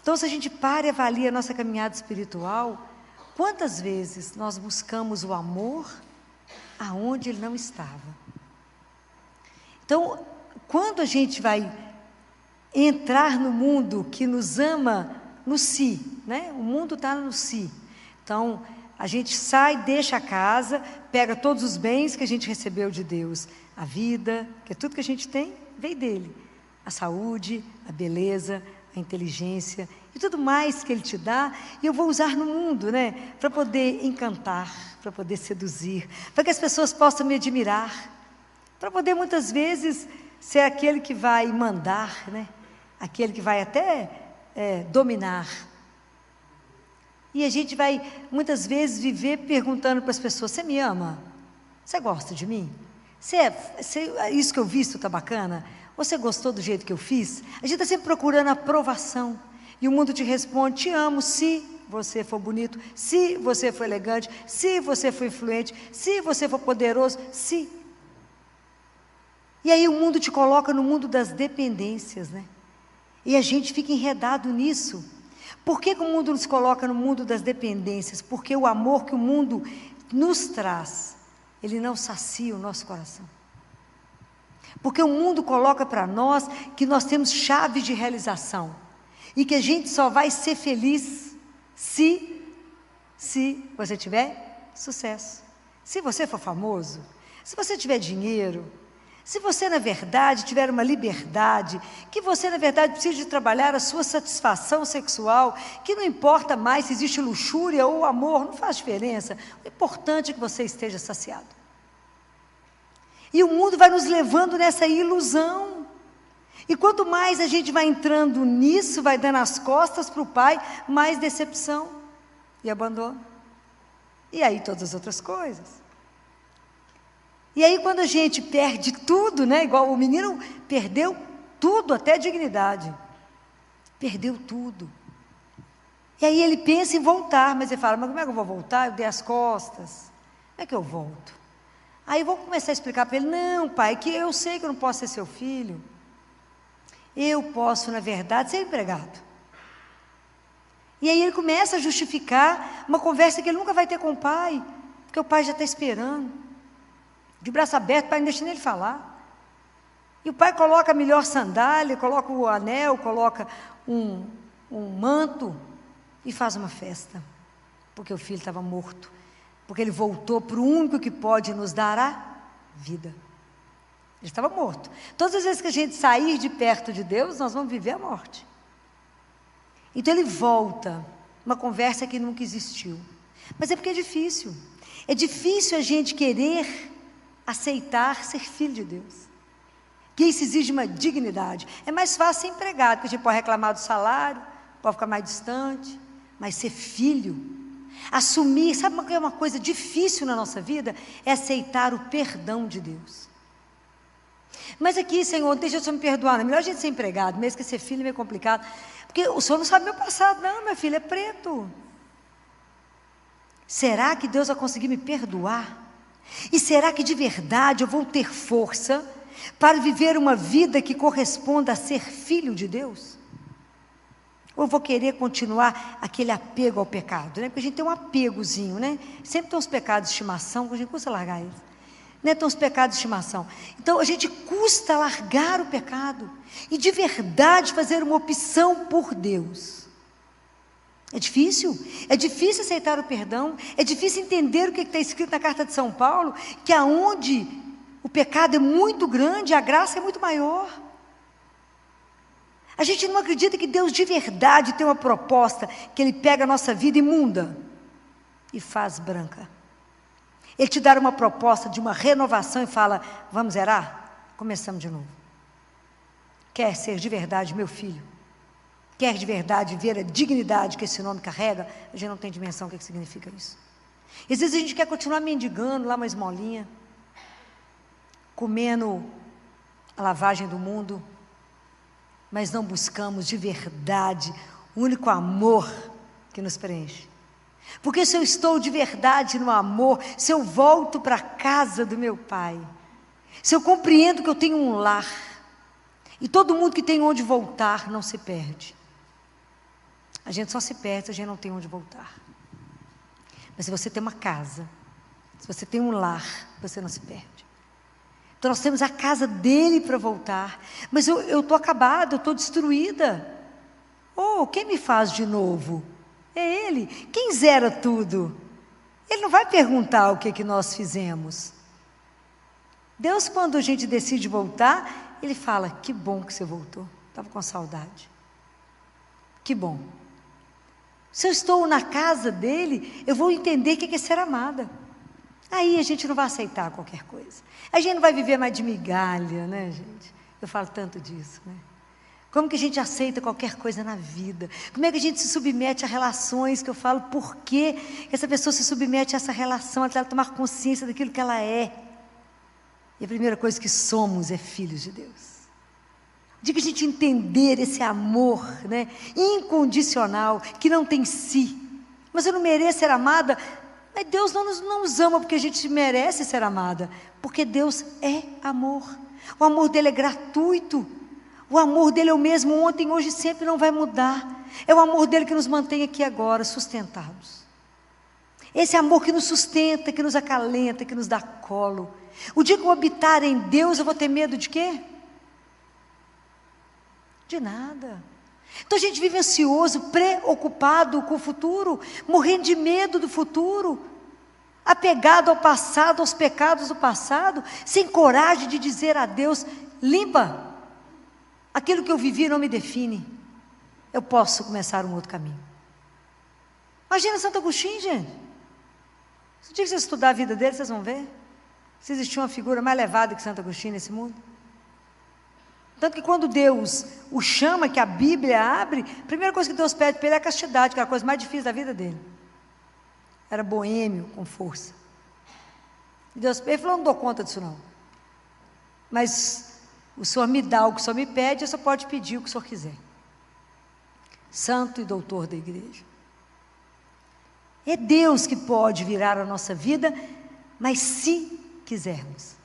Então, se a gente para e avalia a nossa caminhada espiritual, quantas vezes nós buscamos o amor aonde Ele não estava? Então, quando a gente vai entrar no mundo que nos ama no si, né? O mundo está no si. Então, a gente sai, deixa a casa, pega todos os bens que a gente recebeu de Deus. A vida, que é tudo que a gente tem, veio dele. A saúde, a beleza, a inteligência e tudo mais que Ele te dá, e eu vou usar no mundo, né? Para poder encantar, para poder seduzir, para que as pessoas possam me admirar, para poder muitas vezes ser aquele que vai mandar, né? Aquele que vai até dominar. E a gente vai muitas vezes viver perguntando para as pessoas: você me ama? Você gosta de mim? Isso que eu visto está bacana? Você gostou do jeito que eu fiz? A gente está sempre procurando aprovação. E o mundo te responde: te amo se você for bonito, se você for elegante, se você for influente, se você for poderoso, se. E aí o mundo te coloca no mundo das dependências, né? E a gente fica enredado nisso. Por que o mundo nos coloca no mundo das dependências? Porque o amor que o mundo nos traz, ele não sacia o nosso coração. Porque o mundo coloca para nós que nós temos chaves de realização e que a gente só vai ser feliz se você tiver sucesso, se você for famoso, se você tiver dinheiro, se você na verdade tiver uma liberdade, que você na verdade precisa de trabalhar a sua satisfação sexual, que não importa mais se existe luxúria ou amor, não faz diferença, o importante é que você esteja saciado. E o mundo vai nos levando nessa ilusão. E quanto mais a gente vai entrando nisso, vai dando as costas para o Pai, mais decepção e abandono. E aí todas as outras coisas. E aí quando a gente perde tudo, né? Igual o menino perdeu tudo, até a dignidade. Perdeu tudo. E aí ele pensa em voltar, mas ele fala, mas como é que eu vou voltar? Eu dei as costas. Como é que eu volto? Aí eu vou começar a explicar para ele, não, pai, que eu sei que eu não posso ser seu filho. Eu posso, na verdade, ser empregado. E aí ele começa a justificar uma conversa que ele nunca vai ter com o pai, porque o pai já está esperando. De braço aberto, o pai não deixa nem ele falar. E o pai coloca a melhor sandália, coloca o anel, coloca um manto e faz uma festa. Porque o filho estava morto. Porque ele voltou para o único que pode nos dar a vida. Ele estava morto. Todas as vezes que a gente sair de perto de Deus, nós vamos viver a morte. Então ele volta, uma conversa que nunca existiu. Mas é porque é difícil. É difícil a gente querer aceitar ser filho de Deus. Que isso exige uma dignidade. É mais fácil ser empregado, porque a gente pode reclamar do salário, pode ficar mais distante, mas ser filho, assumir, sabe o que é uma coisa difícil na nossa vida? É aceitar o perdão de Deus. Mas aqui, Senhor, deixa o Senhor me perdoar, não é melhor a gente ser empregado, mesmo que ser filho é meio complicado, porque o Senhor não sabe meu passado, não, meu filho é preto. Será que Deus vai conseguir me perdoar? E será que de verdade eu vou ter força para viver uma vida que corresponda a ser filho de Deus? Ou eu vou querer continuar aquele apego ao pecado, né? Porque a gente tem um apegozinho, né? Sempre tem uns pecados de estimação, que a gente custa largar eles, né? Tem uns pecados de estimação. Então a gente custa largar o pecado e de verdade fazer uma opção por Deus. É difícil aceitar o perdão, é difícil entender o que está escrito na carta de São Paulo, que aonde o pecado é muito grande, a graça é muito maior. A gente não acredita que Deus de verdade tem uma proposta, que Ele pega a nossa vida imunda e faz branca. Ele te dá uma proposta de uma renovação e fala, vamos zerar? Começamos de novo. Quer ser de verdade meu filho? Quer de verdade ver a dignidade que esse nome carrega? A gente não tem dimensão do que significa isso. Às vezes a gente quer continuar mendigando lá uma esmolinha, comendo a lavagem do mundo, mas não buscamos de verdade o único amor que nos preenche. Porque se eu estou de verdade no amor, se eu volto para a casa do meu pai, se eu compreendo que eu tenho um lar, e todo mundo que tem onde voltar não se perde. A gente só se perde se a gente não tem onde voltar. Mas se você tem uma casa, se você tem um lar, você não se perde. Então nós temos a casa dele para voltar. Mas eu estou acabada, eu estou destruída. Oh, quem me faz de novo? É ele. Quem zera tudo? Ele não vai perguntar o que nós fizemos. Deus, quando a gente decide voltar, Ele fala, que bom que você voltou. Estava com saudade. Que bom. Se eu estou na casa dele, eu vou entender o que é ser amada. Aí a gente não vai aceitar qualquer coisa. A gente não vai viver mais de migalha, né, gente? Eu falo tanto disso, né? Como que a gente aceita qualquer coisa na vida? Como é que a gente se submete a relações que eu falo, por que essa pessoa se submete a essa relação, até ela tomar consciência daquilo que ela é? E a primeira coisa que somos é filhos de Deus. De que a gente entender esse amor, né, incondicional, que não tem si. Mas eu não mereço ser amada. Mas Deus não nos ama porque a gente merece ser amada. Porque Deus é amor. O amor dele é gratuito. O amor dele é o mesmo ontem, hoje e sempre, não vai mudar. É o amor dele que nos mantém aqui agora, sustentados. Esse amor que nos sustenta, que nos acalenta, que nos dá colo. O dia que eu habitar em Deus, eu vou ter medo de quê? De nada. Então a gente vive ansioso, preocupado com o futuro, morrendo de medo do futuro, apegado ao passado, aos pecados do passado, sem coragem de dizer a Deus, limpa, aquilo que eu vivi não me define, eu posso começar um outro caminho. Imagina Santo Agostinho, gente. Se um dia que vocês estudar a vida dele, vocês vão ver, se existia uma figura mais elevada que Santo Agostinho nesse mundo. Tanto que quando Deus o chama, que a Bíblia abre, a primeira coisa que Deus pede para ele é a castidade, que é a coisa mais difícil da vida dele. Era boêmio, com força. Ele falou, não dou conta disso não. Mas o Senhor me dá o que o Senhor me pede, o Senhor pode pedir o que o Senhor quiser. Santo e doutor da igreja. É Deus que pode virar a nossa vida, mas se quisermos.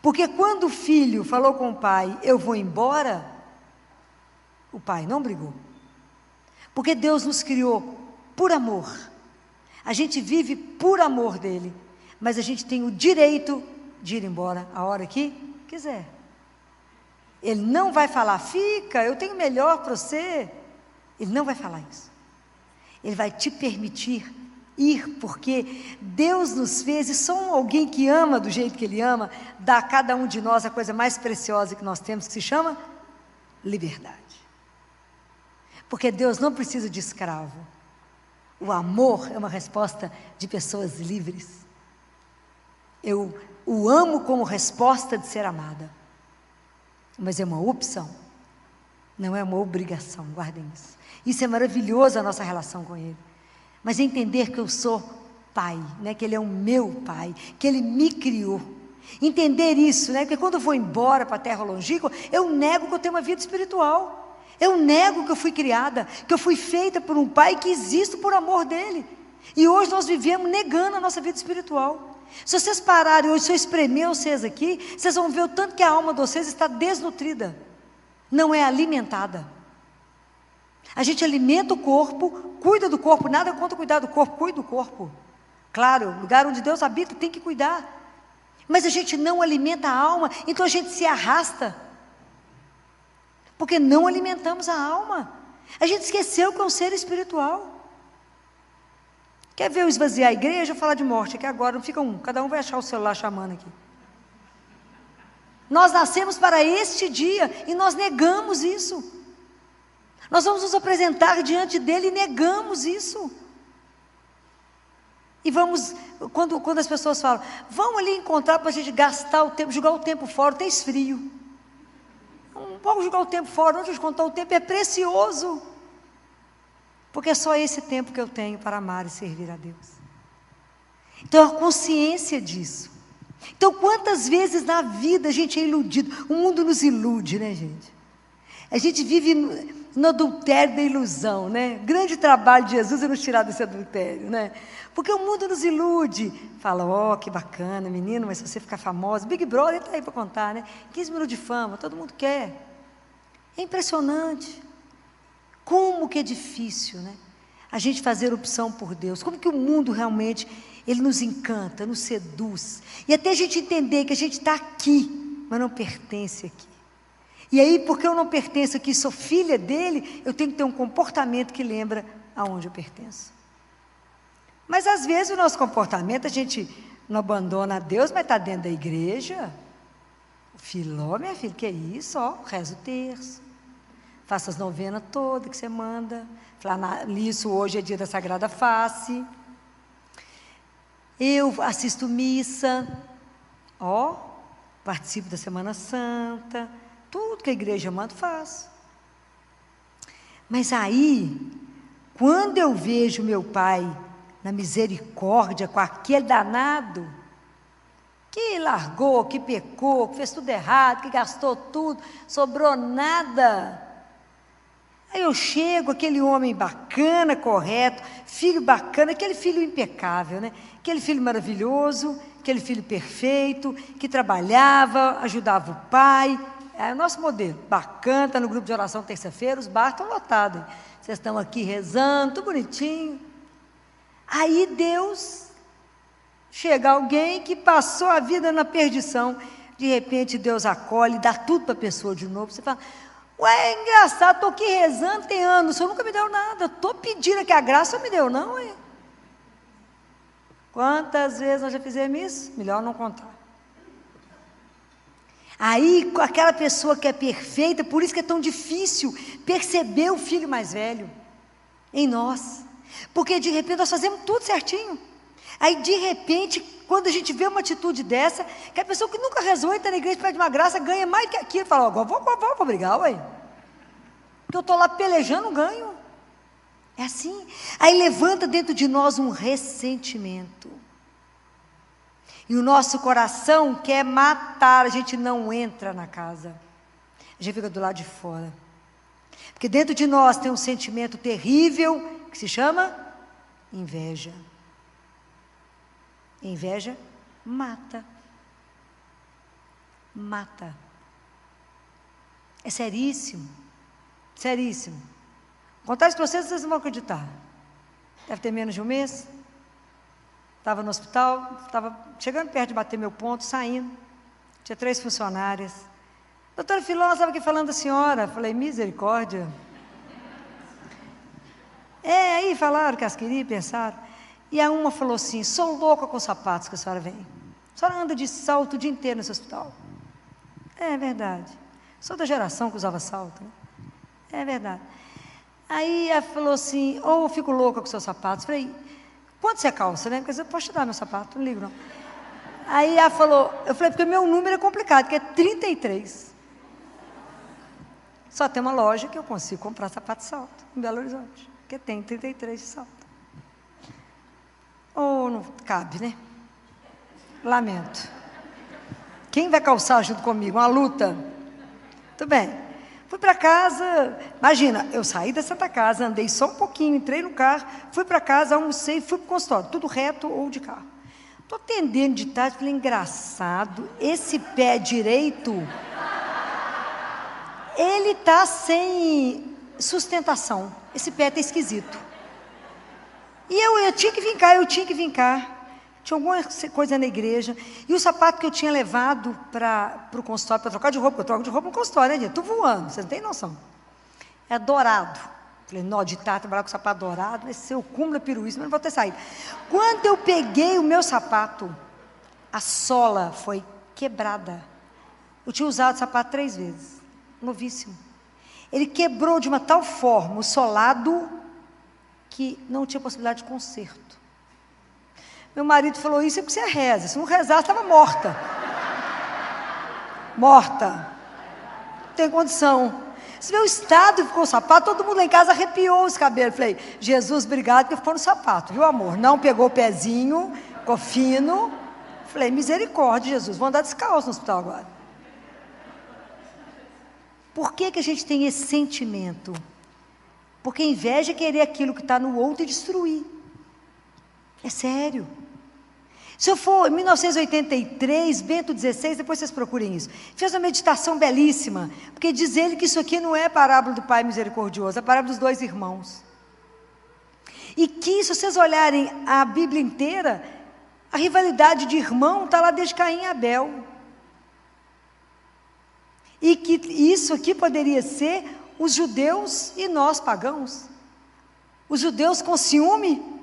Porque quando o filho falou com o pai, eu vou embora, o pai não brigou. Porque Deus nos criou por amor. A gente vive por amor dele, mas a gente tem o direito de ir embora a hora que quiser. Ele não vai falar, fica, eu tenho melhor para você. Ele não vai falar isso. Ele vai te permitir ir, porque Deus nos fez, e só alguém que ama do jeito que Ele ama, dá a cada um de nós a coisa mais preciosa que nós temos, que se chama liberdade. Porque Deus não precisa de escravo. O amor é uma resposta de pessoas livres. Eu o amo como resposta de ser amada. Mas é uma opção, não é uma obrigação, guardem isso. Isso é maravilhoso, a nossa relação com Ele. Mas entender que eu sou pai, né? Que Ele é o meu pai, que Ele me criou. Entender isso, né? Porque quando eu vou embora para a terra longínqua, eu nego que eu tenho uma vida espiritual. Eu nego que eu fui criada, que eu fui feita por um pai, que existo por amor dele. E hoje nós vivemos negando a nossa vida espiritual. Se vocês pararem hoje, se eu espremer vocês aqui, vocês vão ver o tanto que a alma de vocês está desnutrida. Não é alimentada. A gente alimenta o corpo, cuida do corpo, nada contra cuidar do corpo, cuida do corpo. Claro, o lugar onde Deus habita tem que cuidar. Mas a gente não alimenta a alma, então a gente se arrasta. Porque não alimentamos a alma. A gente esqueceu que é um ser espiritual. Quer ver eu esvaziar a igreja ou falar de morte? Aqui agora não fica um, cada um vai achar o celular chamando aqui. Nós nascemos para este dia e nós negamos isso. Nós vamos nos apresentar diante dele e negamos isso. E vamos, quando as pessoas falam, vamos ali encontrar para a gente gastar o tempo, jogar o tempo fora, tem esfrio. Não vamos jogar o tempo fora, não te contar, o tempo é precioso. Porque é só esse tempo que eu tenho para amar e servir a Deus. Então, a consciência disso. Então, quantas vezes na vida a gente é iludido? O mundo nos ilude, né, gente? A gente vive no adultério da ilusão, né? Grande trabalho de Jesus é nos tirar desse adultério, né? Porque o mundo nos ilude. Fala, ó, que bacana, menino, mas se você ficar famosa, Big Brother está aí para contar, né? 15 minutos de fama, todo mundo quer. É impressionante. Como que é difícil, né? A gente fazer opção por Deus. Como que o mundo realmente, ele nos encanta, nos seduz. E até a gente entender que a gente está aqui, mas não pertence aqui. E aí, porque eu não pertenço aqui, sou filha dele, eu tenho que ter um comportamento que lembra aonde eu pertenço. Mas às vezes o nosso comportamento, a gente não abandona a Deus, mas está dentro da igreja. Filó, minha filha, que é isso? Ó, reza o terço. Faça as novenas todas que você manda. Isso hoje é dia da Sagrada Face. Eu assisto missa. Ó, participo da Semana Santa. Tudo que a igreja manda, faço. Mas aí, quando eu vejo meu pai na misericórdia com aquele danado, que largou, que pecou, que fez tudo errado, que gastou tudo, sobrou nada. Aí eu chego, aquele homem bacana, correto, filho bacana, aquele filho impecável, né? Aquele filho maravilhoso, aquele filho perfeito, que trabalhava, ajudava o pai. É o nosso modelo, bacana, está no grupo de oração terça-feira, os bares estão lotados. Vocês estão aqui rezando, tudo bonitinho. Aí Deus, chega alguém que passou a vida na perdição, de repente Deus acolhe, dá tudo para a pessoa de novo. Você fala, ué, é engraçado, estou aqui rezando, tem anos, o Senhor nunca me deu nada, estou pedindo aqui a graça, o Senhor me deu, não, ué. Quantas vezes nós já fizemos isso? Melhor não contar. Aí, com aquela pessoa que é perfeita, por isso que é tão difícil perceber o filho mais velho em nós. Porque de repente nós fazemos tudo certinho. Aí de repente, quando a gente vê uma atitude dessa, que a pessoa que nunca rezou e está na igreja pede uma graça, ganha mais que aquilo. Fala, agora vou brigar, ué. Porque eu estou lá pelejando, ganho. É assim. Aí levanta dentro de nós um ressentimento. E o nosso coração quer matar, a gente não entra na casa. A gente fica do lado de fora. Porque dentro de nós tem um sentimento terrível que se chama inveja. Inveja mata. Mata. É seríssimo. Seríssimo. Vou contar isso para vocês não vão acreditar. Deve ter menos de um mês. Estava no hospital, estava chegando perto de bater meu ponto, saindo. Tinha 3 funcionárias. Doutora Filó, nós estávamos aqui falando da senhora. Falei, misericórdia. Aí falaram que as queriam, pensaram. E a uma falou assim, sou louca com os sapatos que a senhora vem. A senhora anda de salto o dia inteiro nesse hospital. É verdade. Sou da geração que usava salto. Né? É verdade. Aí ela falou assim, ou eu fico louca com seus sapatos. Falei, quanto você calça, né? Porque eu posso te dar meu sapato, não ligo não. Aí ela falou, eu falei, porque meu número é complicado, que é 33. Só tem uma loja que eu consigo comprar sapato de salto, em Belo Horizonte, que tem 33 de salto. Ou não cabe, né? Lamento. Quem vai calçar junto comigo? Uma luta. Tudo bem. Fui para casa, imagina, eu saí da Santa Casa, andei só um pouquinho, entrei no carro, fui para casa, almocei, fui para o consultório, tudo reto ou de carro. Estou atendendo de tarde, falei, engraçado, esse pé direito, ele está sem sustentação, esse pé está esquisito. E eu tinha que vincar. Tinha alguma coisa na igreja. E o sapato que eu tinha levado para o consultório, para trocar de roupa, eu troco de roupa no consultório, né, gente? Estou voando, vocês não têm noção. É dourado. Falei, nó, de tarde, trabalhar com sapato dourado, vai ser o cúmulo da piruíce, mas não vou ter saído. Quando eu peguei o meu sapato, a sola foi quebrada. Eu tinha usado o sapato 3 vezes, novíssimo. Ele quebrou de uma tal forma, o solado, que não tinha possibilidade de conserto. Meu marido falou, isso é porque você reza. Se não rezasse, estava morta. Morta. Não tem condição. Você vê o estado que ficou o sapato, todo mundo lá em casa arrepiou os cabelos. Falei, Jesus, obrigado, porque ficou no sapato, viu, amor? Não pegou o pezinho, ficou fino. Falei, misericórdia, Jesus, vou andar descalço no hospital agora. Por que a gente tem esse sentimento? Porque inveja é querer aquilo que está no outro e destruir. É sério. Se eu for em 1983, Bento XVI, depois vocês procurem isso, fez uma meditação belíssima, porque diz ele que isso aqui não é a parábola do Pai misericordioso, é a parábola dos 2 irmãos. E que, se vocês olharem a Bíblia inteira, a rivalidade de irmão está lá desde Caim e Abel. E que isso aqui poderia ser os judeus e nós pagãos. Os judeus com ciúme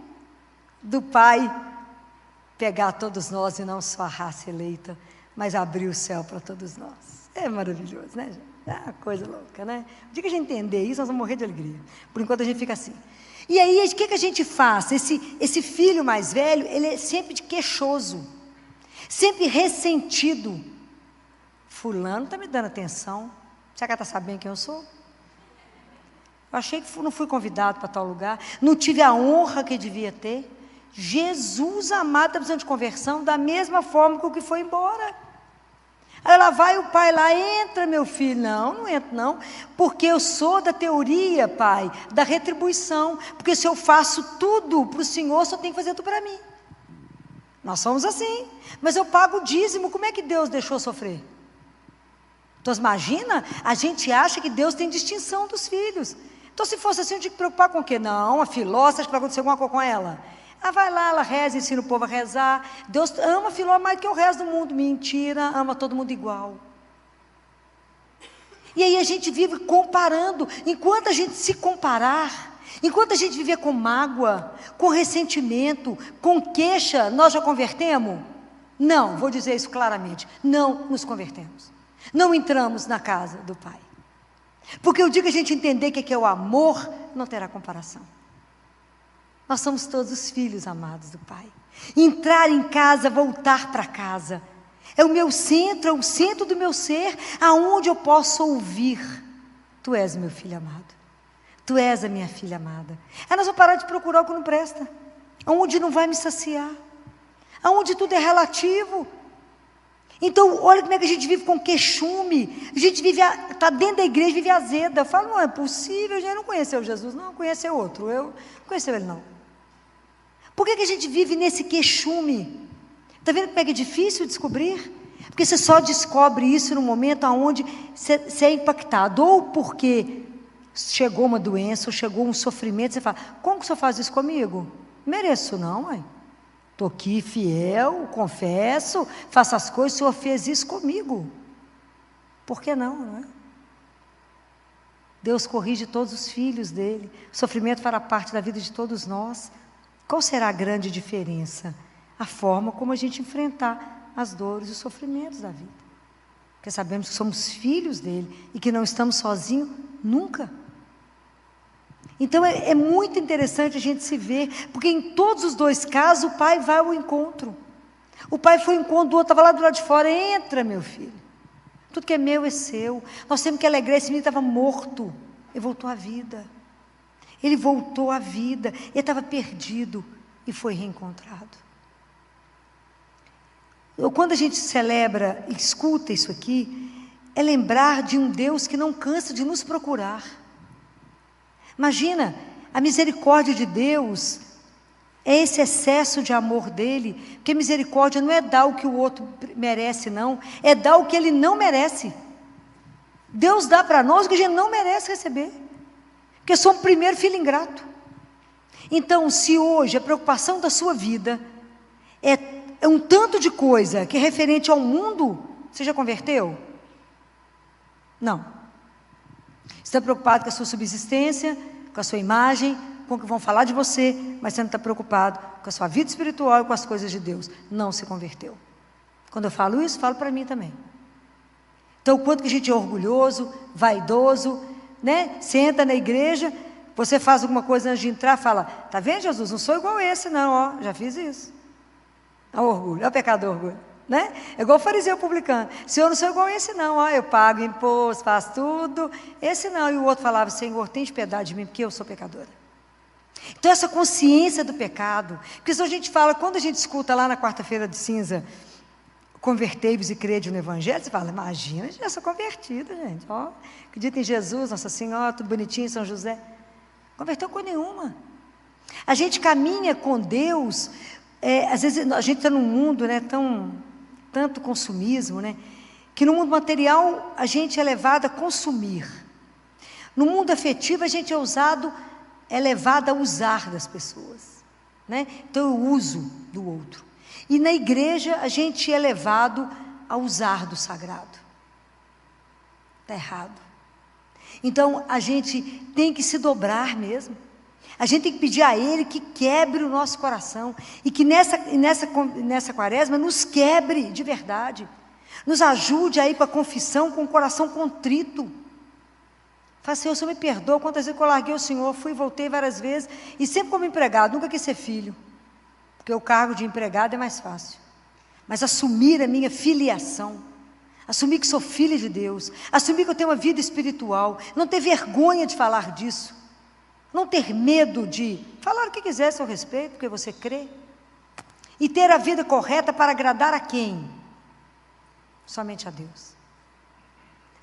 do Pai pegar todos nós e não só a raça eleita, mas abrir o céu para todos nós. É maravilhoso, né, gente? É uma coisa louca, né? O dia que a gente entender isso, nós vamos morrer de alegria. Por enquanto a gente fica assim. E aí, o que a gente faz? Esse filho mais velho, ele é sempre de queixoso, sempre ressentido. Fulano está me dando atenção. Será que ela está sabendo quem eu sou? Eu achei que não fui convidado para tal lugar, não tive a honra que devia ter. Jesus amado está precisando de conversão da mesma forma que o que foi embora. Aí lá vai o pai lá, entra meu filho. Não entro não, porque eu sou da teoria, pai, da retribuição, porque se eu faço tudo para o Senhor, só tem que fazer tudo para mim. Nós somos assim, mas eu pago o dízimo, como é que Deus deixou sofrer? Então imagina, a gente acha que Deus tem distinção dos filhos. Então se fosse assim, eu tinha que preocupar com o quê? Não, a Filó, você acha que vai acontecer alguma coisa com ela? Ah, vai lá, ela reza, ensina o povo a rezar. Deus ama a Filó mais do que o resto do mundo. Mentira, ama todo mundo igual. E aí a gente vive comparando. Enquanto a gente se comparar, enquanto a gente viver com mágoa, com ressentimento, com queixa, nós já convertemos? Não, vou dizer isso claramente. Não nos convertemos. Não entramos na casa do Pai. Porque o dia que a gente entender o que é o amor, não terá comparação. Nós somos todos filhos amados do Pai. Entrar em casa, voltar para casa, é o meu centro, é o centro do meu ser, aonde eu posso ouvir, tu és meu filho amado, tu és a minha filha amada. Aí nós vamos parar de procurar o que não presta, aonde não vai me saciar, onde tudo é relativo. Então, olha como é que a gente vive com queixume, a gente vive, está dentro da igreja, vive azeda. Eu falo, não é possível, a gente não conheceu Jesus, não, conheceu outro, eu não conheceu ele não. Por que a gente vive nesse queixume? Está vendo como é que é difícil descobrir? Porque você só descobre isso no momento onde você é impactado, ou porque chegou uma doença, ou chegou um sofrimento, você fala, como que o senhor faz isso comigo? Mereço não, mãe. Estou aqui fiel, confesso, faço as coisas, o Senhor fez isso comigo. Por que não, não é? Deus corrige todos os filhos dele. O sofrimento fará parte da vida de todos nós. Qual será a grande diferença? A forma como a gente enfrentar as dores e os sofrimentos da vida. Porque sabemos que somos filhos dele e que não estamos sozinhos nunca. Então é muito interessante a gente se ver, porque em todos os dois casos o pai vai ao encontro. O pai foi ao encontro do outro, estava lá do lado de fora, entra meu filho, tudo que é meu é seu. Nós temos que alegrar, esse menino estava morto, ele voltou à vida. Ele voltou à vida, ele estava perdido e foi reencontrado. Quando a gente celebra e escuta isso aqui, é lembrar de um Deus que não cansa de nos procurar. Imagina, a misericórdia de Deus é esse excesso de amor dele, porque misericórdia não é dar o que o outro merece, não, é dar o que ele não merece. Deus dá para nós o que a gente não merece receber, porque somos primeiro filho ingrato. Então, se hoje a preocupação da sua vida é um tanto de coisa que é referente ao mundo, você já converteu? Não. Você está preocupado com a sua subsistência, com a sua imagem, com o que vão falar de você, mas você não está preocupado com a sua vida espiritual e com as coisas de Deus. Não se converteu. Quando eu falo isso, falo para mim também. Então, o quanto que a gente é orgulhoso, vaidoso, né? Você entra na igreja, você faz alguma coisa antes de entrar, fala, tá vendo, Jesus, não sou igual esse não, ó, já fiz isso. É o orgulho, é o pecado do orgulho. Né? É igual o fariseu publicano, Senhor, não sou igual esse não, ó, eu pago imposto, faço tudo, esse não. E o outro falava, Senhor, tem piedade de mim, porque eu sou pecadora. Então essa consciência do pecado, porque se a gente fala, quando a gente escuta lá na quarta-feira de cinza, convertei-vos e crede no Evangelho, você fala, imagina, eu sou convertida, gente, ó, acredita em Jesus, Nossa Senhora, tudo bonitinho, São José. Converteu com nenhuma. A gente caminha com Deus, às vezes a gente está num mundo, né, tanto consumismo, né, que no mundo material a gente é levado a consumir. No mundo afetivo a gente é levado a usar das pessoas, né? Então eu uso do outro. E na igreja a gente é levado a usar do sagrado. Está errado. Então a gente tem que se dobrar mesmo. A gente tem que pedir a Ele que quebre o nosso coração e que nessa quaresma nos quebre de verdade, nos ajude a ir para a confissão com o coração contrito. Fala, Senhor, o Senhor me perdoa, quantas vezes que eu larguei o Senhor, fui e voltei várias vezes, e sempre como empregado, nunca quis ser filho, porque o cargo de empregado é mais fácil, mas assumir a minha filiação, assumir que sou filha de Deus, assumir que eu tenho uma vida espiritual, não ter vergonha de falar disso, não ter medo de falar o que quiser a seu respeito, porque você crê. E ter a vida correta para agradar a quem? Somente a Deus.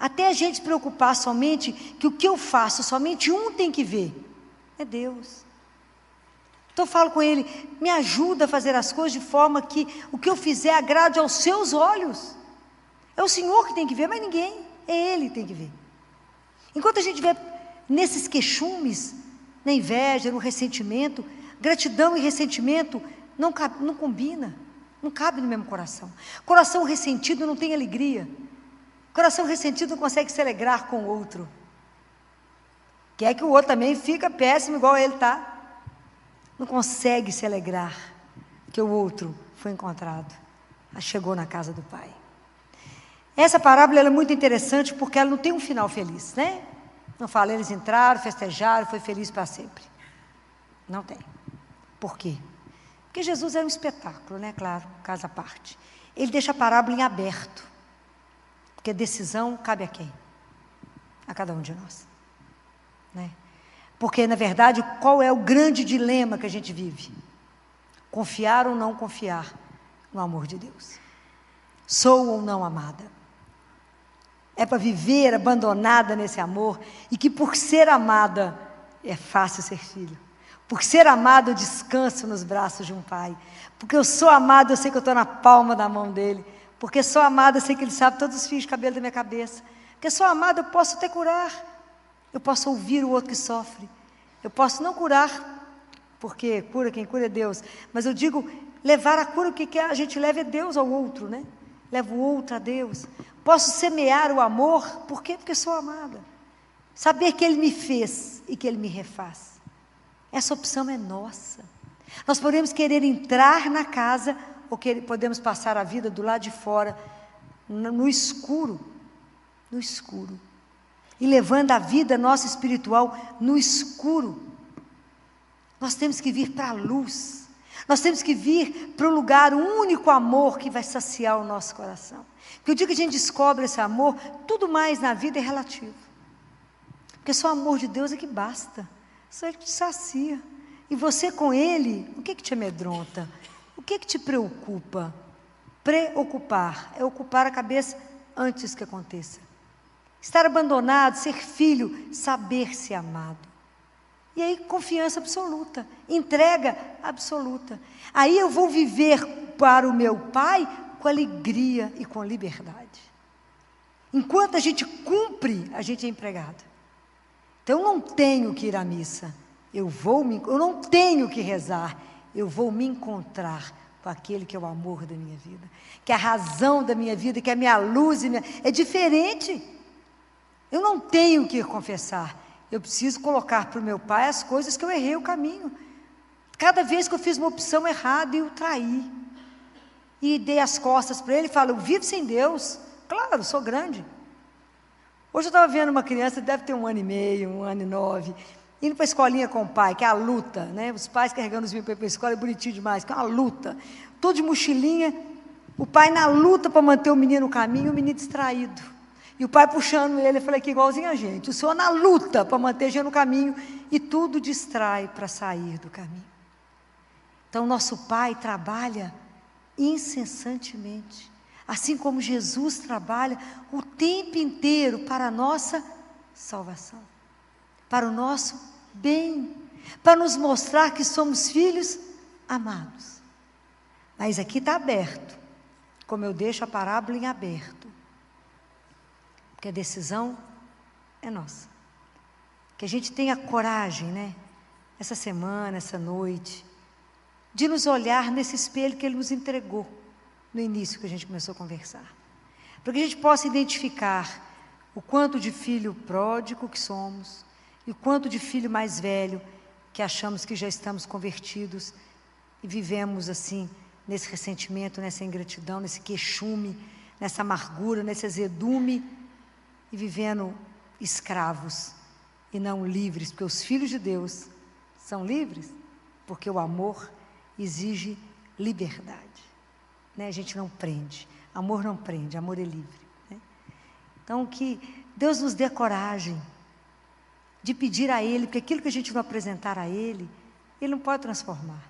Até a gente se preocupar somente que o que eu faço, somente um tem que ver. É Deus. Então eu falo com Ele, me ajuda a fazer as coisas de forma que o que eu fizer agrade aos seus olhos. É o Senhor que tem que ver, mas ninguém. É Ele que tem que ver. Enquanto a gente vê nesses queixumes, na inveja, no ressentimento, gratidão e ressentimento não combina, não cabe no mesmo coração. Coração ressentido não tem alegria. Coração ressentido não consegue se alegrar com o outro. Quer que o outro também fica péssimo igual ele está. Não consegue se alegrar que o outro foi encontrado, chegou na casa do Pai. Essa parábola ela é muito interessante porque ela não tem um final feliz, né? Não fala, eles entraram, festejaram, foi feliz para sempre. Não tem. Por quê? Porque Jesus é um espetáculo, né? Claro, caso à parte. Ele deixa a parábola em aberto. Porque a decisão cabe a quem? A cada um de nós. Né? Porque, na verdade, qual é o grande dilema que a gente vive? Confiar ou não confiar no amor de Deus. Sou ou não amada. É para viver abandonada nesse amor, e que por ser amada é fácil ser filho. Por ser amado eu descanso nos braços de um pai. Porque eu sou amada, eu sei que eu estou na palma da mão dele. Porque sou amada, eu sei que ele sabe todos os fios de cabelo da minha cabeça. Porque sou amada, eu posso até curar. Eu posso ouvir o outro que sofre. Eu posso não curar, porque cura, quem cura é Deus. Mas eu digo, levar a cura, o que a gente leva é Deus ao outro, né? Leva o outro a Deus. Posso semear o amor, por quê? Porque sou amada. Saber que Ele me fez e que Ele me refaz. Essa opção é nossa. Nós podemos querer entrar na casa, ou podemos passar a vida do lado de fora, no escuro. No escuro. E levando a vida nossa espiritual no escuro. Nós temos que vir para a luz. Nós temos que vir para o lugar, o único amor que vai saciar o nosso coração. Porque o dia que a gente descobre esse amor, tudo mais na vida é relativo. Porque só o amor de Deus é que basta. Só Ele que te sacia. E você com Ele, o que te amedronta? O que te preocupa? Preocupar é ocupar a cabeça antes que aconteça. Estar abandonado, ser filho, saber-se amado. E aí, confiança absoluta, entrega absoluta. Aí eu vou viver para o meu Pai com alegria e com liberdade. Enquanto a gente cumpre, a gente é empregado. Então, eu não tenho que ir à missa. Eu não tenho que rezar. Eu vou me encontrar com aquele que é o amor da minha vida. Que é a razão da minha vida, que é a minha luz. É diferente. Eu não tenho que ir confessar. Eu preciso colocar para o meu Pai as coisas que eu errei o caminho. Cada vez que eu fiz uma opção errada, eu traí. E dei as costas para Ele e falo, eu vivo sem Deus. Claro, sou grande. Hoje eu estava vendo uma criança, deve ter 1 ano e meio, 1 ano e 9, indo para a escolinha com o pai, que é a luta, né? Os pais carregando os meninos para a escola, é bonitinho demais, que é uma luta. Todo de mochilinha, o pai na luta para manter o menino no caminho, o menino distraído. E o pai puxando ele, eu falei que igualzinho a gente, o senhor na luta para manter a gente no caminho, e tudo distrai para sair do caminho. Então, nosso Pai trabalha incessantemente, assim como Jesus trabalha o tempo inteiro para a nossa salvação, para o nosso bem, para nos mostrar que somos filhos amados. Mas aqui está aberto, como eu deixo a parábola em aberto, porque a decisão é nossa. Que a gente tenha coragem, né? Essa semana, essa noite, de nos olhar nesse espelho que Ele nos entregou no início que a gente começou a conversar. Para que a gente possa identificar o quanto de filho pródigo que somos e o quanto de filho mais velho que achamos que já estamos convertidos e vivemos assim, nesse ressentimento, nessa ingratidão, nesse queixume, nessa amargura, nesse azedume, e vivendo escravos e não livres, porque os filhos de Deus são livres, porque o amor exige liberdade, né? A gente não prende, amor não prende, amor é livre, né? Então que Deus nos dê coragem de pedir a Ele, porque aquilo que a gente vai apresentar a Ele, Ele não pode transformar.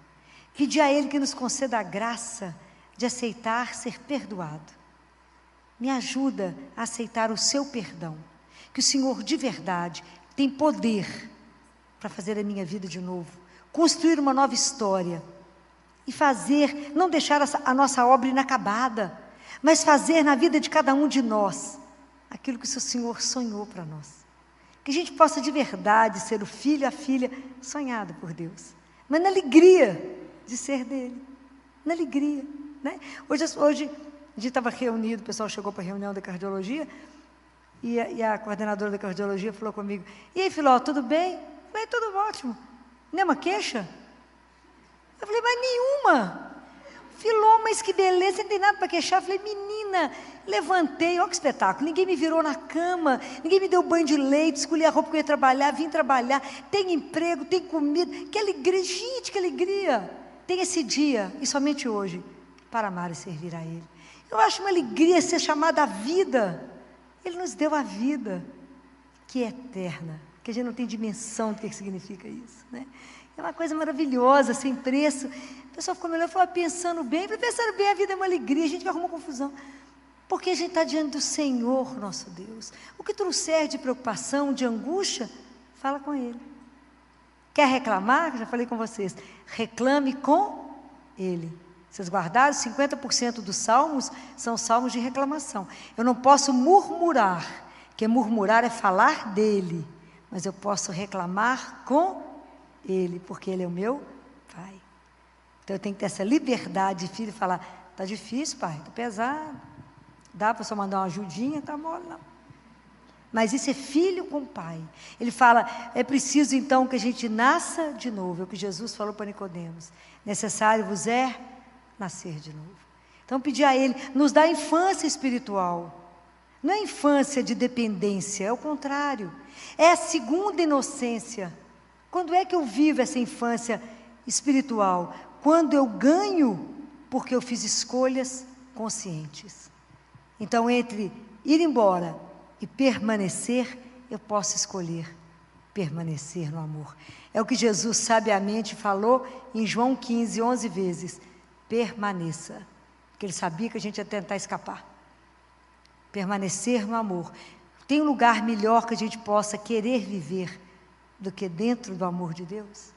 Pedir a Ele que nos conceda a graça de aceitar ser perdoado. Me ajuda a aceitar o seu perdão, que o Senhor de verdade tem poder para fazer a minha vida de novo, construir uma nova história e fazer, não deixar a nossa obra inacabada, mas fazer na vida de cada um de nós aquilo que o Senhor sonhou para nós. Que a gente possa de verdade ser o filho e a filha sonhado por Deus, mas na alegria de ser dele, na alegria, né? Hoje a gente estava reunido, o pessoal chegou para a reunião da cardiologia, e a coordenadora da cardiologia falou comigo, e aí, Filó, tudo bem? Eu falei, tudo ótimo. Nenhuma queixa? Eu falei, mas nenhuma. Filó, mas que beleza, não tem nada para queixar. Eu falei, menina, levantei, olha que espetáculo, ninguém me virou na cama, ninguém me deu banho de leite, escolhi a roupa que eu ia trabalhar, vim trabalhar, tem emprego, tem comida, que alegria, gente, que alegria. Tem esse dia, e somente hoje, para amar e servir a Ele. Eu acho uma alegria ser chamada à vida. Ele nos deu a vida, que é eterna, que a gente não tem dimensão do que significa isso, né? É uma coisa maravilhosa, sem preço. A pessoa ficou melhor, falou, pensando bem, a vida é uma alegria, a gente vai arrumar confusão. Porque a gente está diante do Senhor, nosso Deus. O que trouxer de preocupação, de angústia, fala com Ele. Quer reclamar? Já falei com vocês. Reclame com Ele. Vocês guardaram? 50% dos salmos são salmos de reclamação. Eu não posso murmurar, porque murmurar é falar dEle. Mas eu posso reclamar com Ele, porque Ele é o meu Pai. Então eu tenho que ter essa liberdade de filho e falar, está difícil, pai, está pesado. Dá para só mandar uma ajudinha? Está mole, não. Mas isso é filho com pai. Ele fala, é preciso então que a gente nasça de novo. É o que Jesus falou para Nicodemos. Necessário vos é nascer de novo. Então pedir a Ele, nos dá infância espiritual. Não é infância de dependência, é o contrário. É a segunda inocência. Quando é que eu vivo essa infância espiritual? Quando eu ganho, porque eu fiz escolhas conscientes. Então, entre ir embora e permanecer, eu posso escolher permanecer no amor. É o que Jesus sabiamente falou em João 15, 11 vezes. Permaneça. Porque Ele sabia que a gente ia tentar escapar. Permanecer no amor. Tem um lugar melhor que a gente possa querer viver do que dentro do amor de Deus?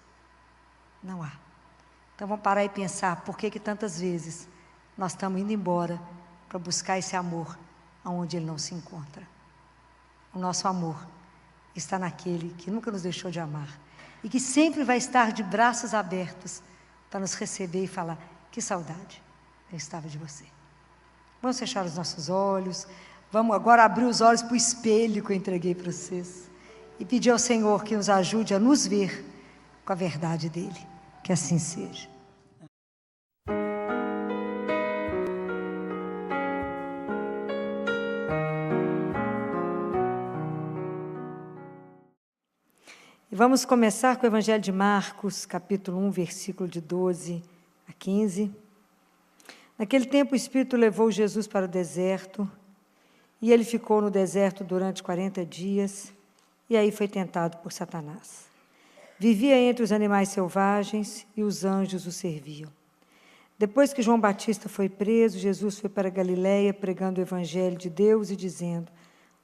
Não há. Então vamos parar e pensar por que tantas vezes nós estamos indo embora para buscar esse amor onde ele não se encontra. O nosso amor está naquele que nunca nos deixou de amar e que sempre vai estar de braços abertos para nos receber e falar, que saudade eu estava de você. Vamos fechar os nossos olhos, vamos agora abrir os olhos para o espelho que eu entreguei para vocês e pedir ao Senhor que nos ajude a nos ver com a verdade dEle. Que assim seja. E vamos começar com o Evangelho de Marcos, capítulo 1, versículo de 12 a 15. Naquele tempo o Espírito levou Jesus para o deserto, e ele ficou no deserto durante 40 dias, e aí foi tentado por Satanás. Vivia entre os animais selvagens e os anjos o serviam. Depois que João Batista foi preso, Jesus foi para Galiléia pregando o Evangelho de Deus e dizendo,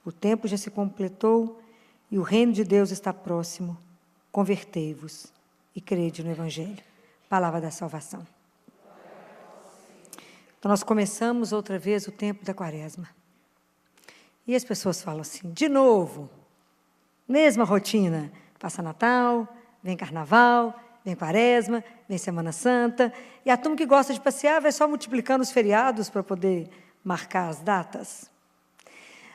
o tempo já se completou e o reino de Deus está próximo. Convertei-vos e crede no Evangelho. Palavra da salvação. Então, nós começamos outra vez o tempo da Quaresma. E as pessoas falam assim, de novo, mesma rotina, passa Natal, vem Carnaval, vem Quaresma, vem Semana Santa, e a turma que gosta de passear vai só multiplicando os feriados para poder marcar as datas.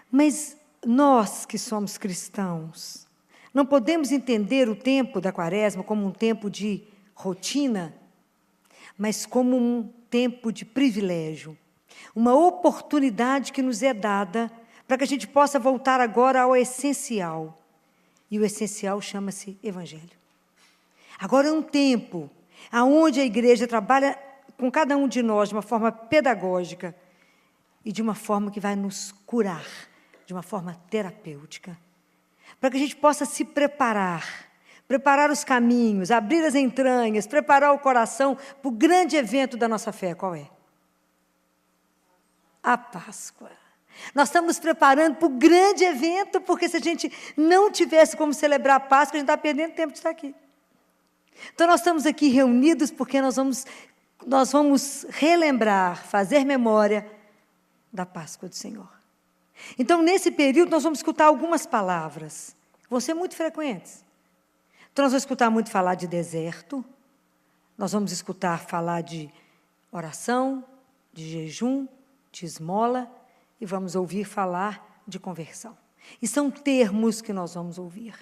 Mas nós que somos cristãos, não podemos entender o tempo da Quaresma como um tempo de rotina, mas como um tempo de privilégio, uma oportunidade que nos é dada para que a gente possa voltar agora ao essencial. E o essencial chama-se Evangelho. Agora é um tempo onde a igreja trabalha com cada um de nós de uma forma pedagógica e de uma forma que vai nos curar, de uma forma terapêutica, para que a gente possa se preparar os caminhos, abrir as entranhas, preparar o coração para o grande evento da nossa fé. Qual é? A Páscoa. Nós estamos nos preparando para o grande evento, porque se a gente não tivesse como celebrar a Páscoa, a gente está perdendo tempo de estar aqui. Então, nós estamos aqui reunidos porque nós vamos relembrar, fazer memória da Páscoa do Senhor. Então, nesse período, nós vamos escutar algumas palavras, que vão ser muito frequentes. Então, nós vamos escutar muito falar de deserto, nós vamos escutar falar de oração, de jejum, de esmola, e vamos ouvir falar de conversão. E são termos que nós vamos ouvir.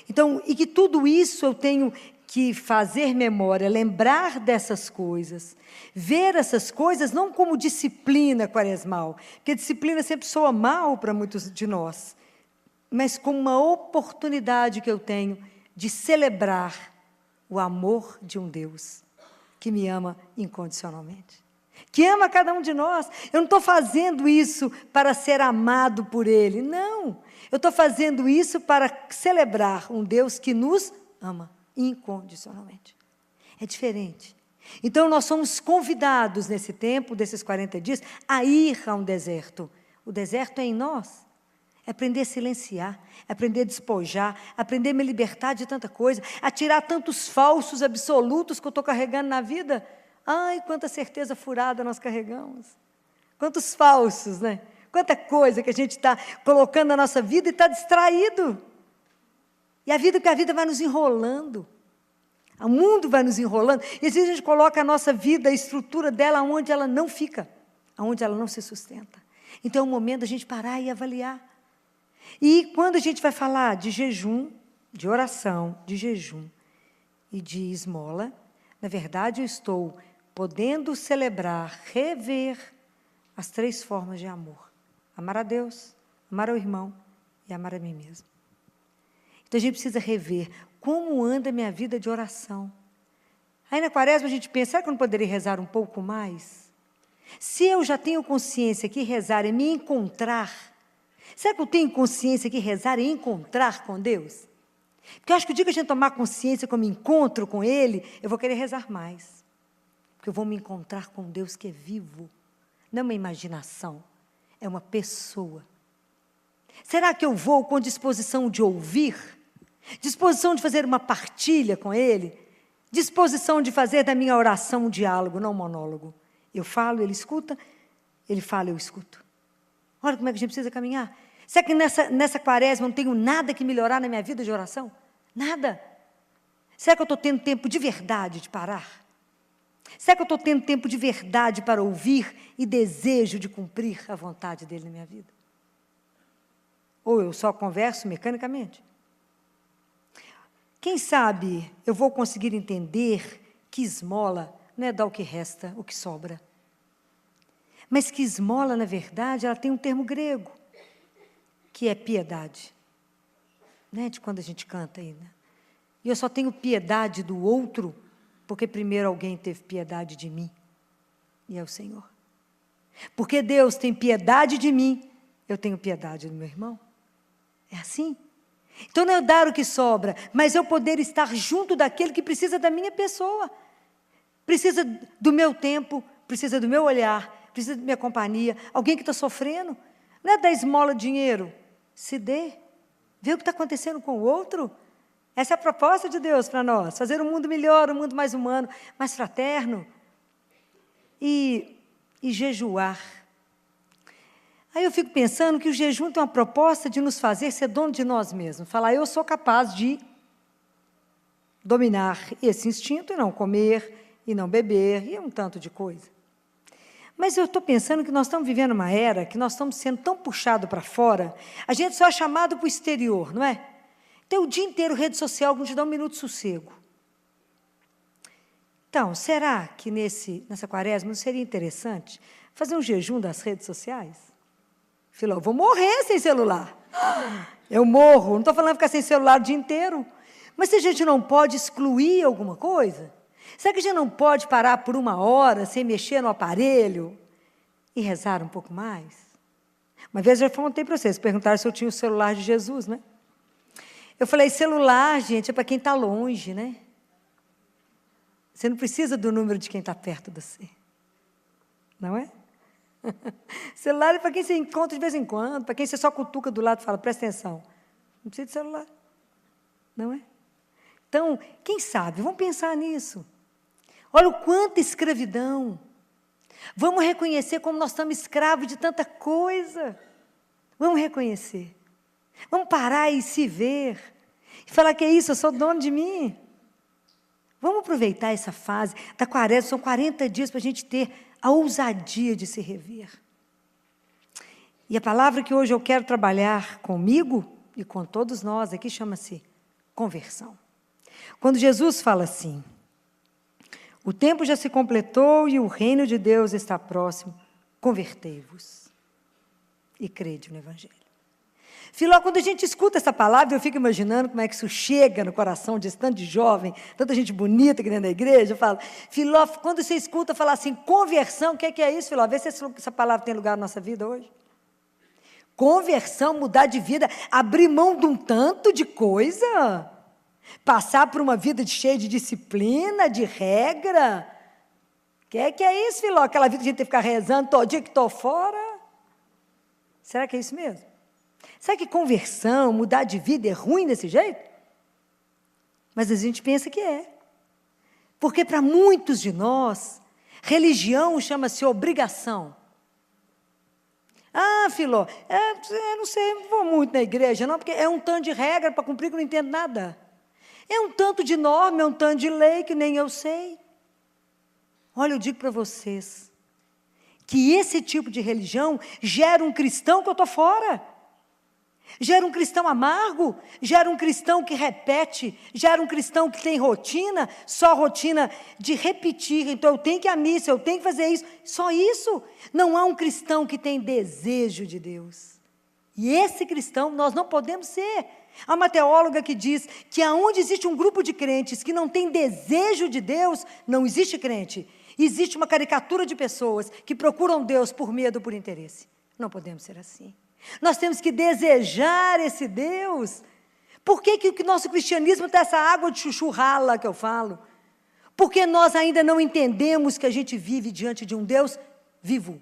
Então, e que tudo isso eu tenho que fazer memória, lembrar dessas coisas, ver essas coisas não como disciplina quaresmal, porque disciplina sempre soa mal para muitos de nós, mas como uma oportunidade que eu tenho de celebrar o amor de um Deus que me ama incondicionalmente. que ama cada um de nós. Eu não estou fazendo isso para ser amado por Ele, não. Eu estou fazendo isso para celebrar um Deus que nos ama incondicionalmente. É diferente. Então, nós somos convidados nesse tempo, desses 40 dias, a ir a um deserto. O deserto é em nós. É aprender a silenciar, é aprender a despojar, aprender a me libertar de tanta coisa, a tirar tantos falsos absolutos que eu estou carregando na vida. Ai, quanta certeza furada nós carregamos. Quantos falsos, né? Quanta coisa que a gente está colocando na nossa vida e está distraído. E a vida vai nos enrolando. O mundo vai nos enrolando. E às vezes a gente coloca a nossa vida, a estrutura dela, onde ela não fica, onde ela não se sustenta. Então é o momento da gente parar e avaliar. E quando a gente vai falar de jejum, de oração, de jejum e de esmola, na verdade eu estou podendo celebrar, rever as 3 formas de amor. Amar a Deus, amar ao irmão e amar a mim mesmo. Então a gente precisa rever como anda a minha vida de oração. Aí na quaresma a gente pensa, será que eu não poderia rezar um pouco mais? Se eu já tenho consciência que rezar é me encontrar, será que eu tenho consciência que rezar é encontrar com Deus? Porque eu acho que o dia que a gente tomar consciência que eu me encontro com Ele, eu vou querer rezar mais. Porque eu vou me encontrar com Deus que é vivo. Não é uma imaginação, é uma pessoa. Será que eu vou com disposição de ouvir? Disposição de fazer uma partilha com Ele? Disposição de fazer da minha oração um diálogo, não um monólogo. Eu falo, Ele escuta, Ele fala, eu escuto. Olha como é que a gente precisa caminhar. Será que nessa quaresma eu não tenho nada que melhorar na minha vida de oração? Nada. Será que eu estou tendo tempo de verdade de parar? Será que eu estou tendo tempo de verdade para ouvir e desejo de cumprir a vontade dEle na minha vida? Ou eu só converso mecanicamente? Quem sabe eu vou conseguir entender que esmola não é dar o que resta, o que sobra. Mas que esmola, na verdade, ela tem um termo grego, que é piedade. Né? De quando a gente canta aí, né? E eu só tenho piedade do outro, porque primeiro alguém teve piedade de mim, e é o Senhor. Porque Deus tem piedade de mim, eu tenho piedade do meu irmão. É assim. Então não é eu dar o que sobra, mas eu poder estar junto daquele que precisa da minha pessoa. Precisa do meu tempo, precisa do meu olhar, precisa da minha companhia. Alguém que está sofrendo, não é dar esmola de dinheiro. Se dê. Vê o que está acontecendo com o outro. Essa é a proposta de Deus para nós. Fazer um mundo melhor, um mundo mais humano, mais fraterno. E jejuar. Aí eu fico pensando que o jejum tem uma proposta de nos fazer ser dono de nós mesmos. Falar, eu sou capaz de dominar esse instinto e não comer, e não beber, e um tanto de coisa. Mas eu estou pensando que nós estamos vivendo uma era que nós estamos sendo tão puxados para fora, a gente só é chamado para o exterior, não é? Então, o dia inteiro, rede social, não te dá um minuto de sossego. Então, será que nessa quaresma não seria interessante fazer um jejum das redes sociais? Filó, eu vou morrer sem celular. Eu morro, não estou falando de ficar sem celular o dia inteiro. Mas se a gente não pode excluir alguma coisa, será que a gente não pode parar por 1 hora sem mexer no aparelho e rezar um pouco mais? Uma vez eu já perguntei para vocês, perguntaram se eu tinha o celular de Jesus, né? Eu falei, celular, gente, é para quem está longe, né? Você não precisa do número de quem está perto de você. Não é? Celular é para quem você encontra de vez em quando, para quem você só cutuca do lado e fala, presta atenção. Não precisa de celular. Não é? Então, quem sabe, vamos pensar nisso. Olha o quanto escravidão. Vamos reconhecer como nós estamos escravos de tanta coisa. Vamos reconhecer. Vamos parar e se ver. E falar que é isso, eu sou dono de mim. Vamos aproveitar essa fase da quaresma, são 40 dias para a gente ter a ousadia de se rever. E a palavra que hoje eu quero trabalhar comigo e com todos nós aqui chama-se conversão. Quando Jesus fala assim, o tempo já se completou e o reino de Deus está próximo, convertei-vos e crede no Evangelho. Filó, quando a gente escuta essa palavra, eu fico imaginando como é que isso chega no coração de tanto de jovem, tanta gente bonita aqui dentro da igreja. Eu falo, Filó, quando você escuta falar assim, conversão, o que é isso, Filó? Vê se essa palavra tem lugar na nossa vida hoje. Conversão, mudar de vida, abrir mão de um tanto de coisa, passar por uma vida cheia de disciplina, de regra. Que é isso, Filó? Aquela vida que a gente tem que ficar rezando todo dia que estou fora? Será que é isso mesmo? Será que conversão, mudar de vida é ruim desse jeito? Mas a gente pensa que é. Porque para muitos de nós, religião chama-se obrigação. Ah, Filó, eu não sei, não vou muito na igreja, não, porque é um tanto de regra para cumprir que eu não entendo nada. É um tanto de norma, é um tanto de lei que nem eu sei. Olha, eu digo para vocês, que esse tipo de religião gera um cristão que eu estou fora. Gera um cristão amargo, gera um cristão que repete, gera um cristão que tem rotina, só rotina de repetir, então eu tenho que ir à missa, eu tenho que fazer isso, só isso. Não há um cristão que tem desejo de Deus. E esse cristão nós não podemos ser. Há uma teóloga que diz que aonde existe um grupo de crentes que não tem desejo de Deus, não existe crente. Existe uma caricatura de pessoas que procuram Deus por medo ou por interesse. Não podemos ser assim. Nós temos que desejar esse Deus. Por que o nosso cristianismo está essa água de chuchu rala que eu falo? Porque nós ainda não entendemos que a gente vive diante de um Deus vivo.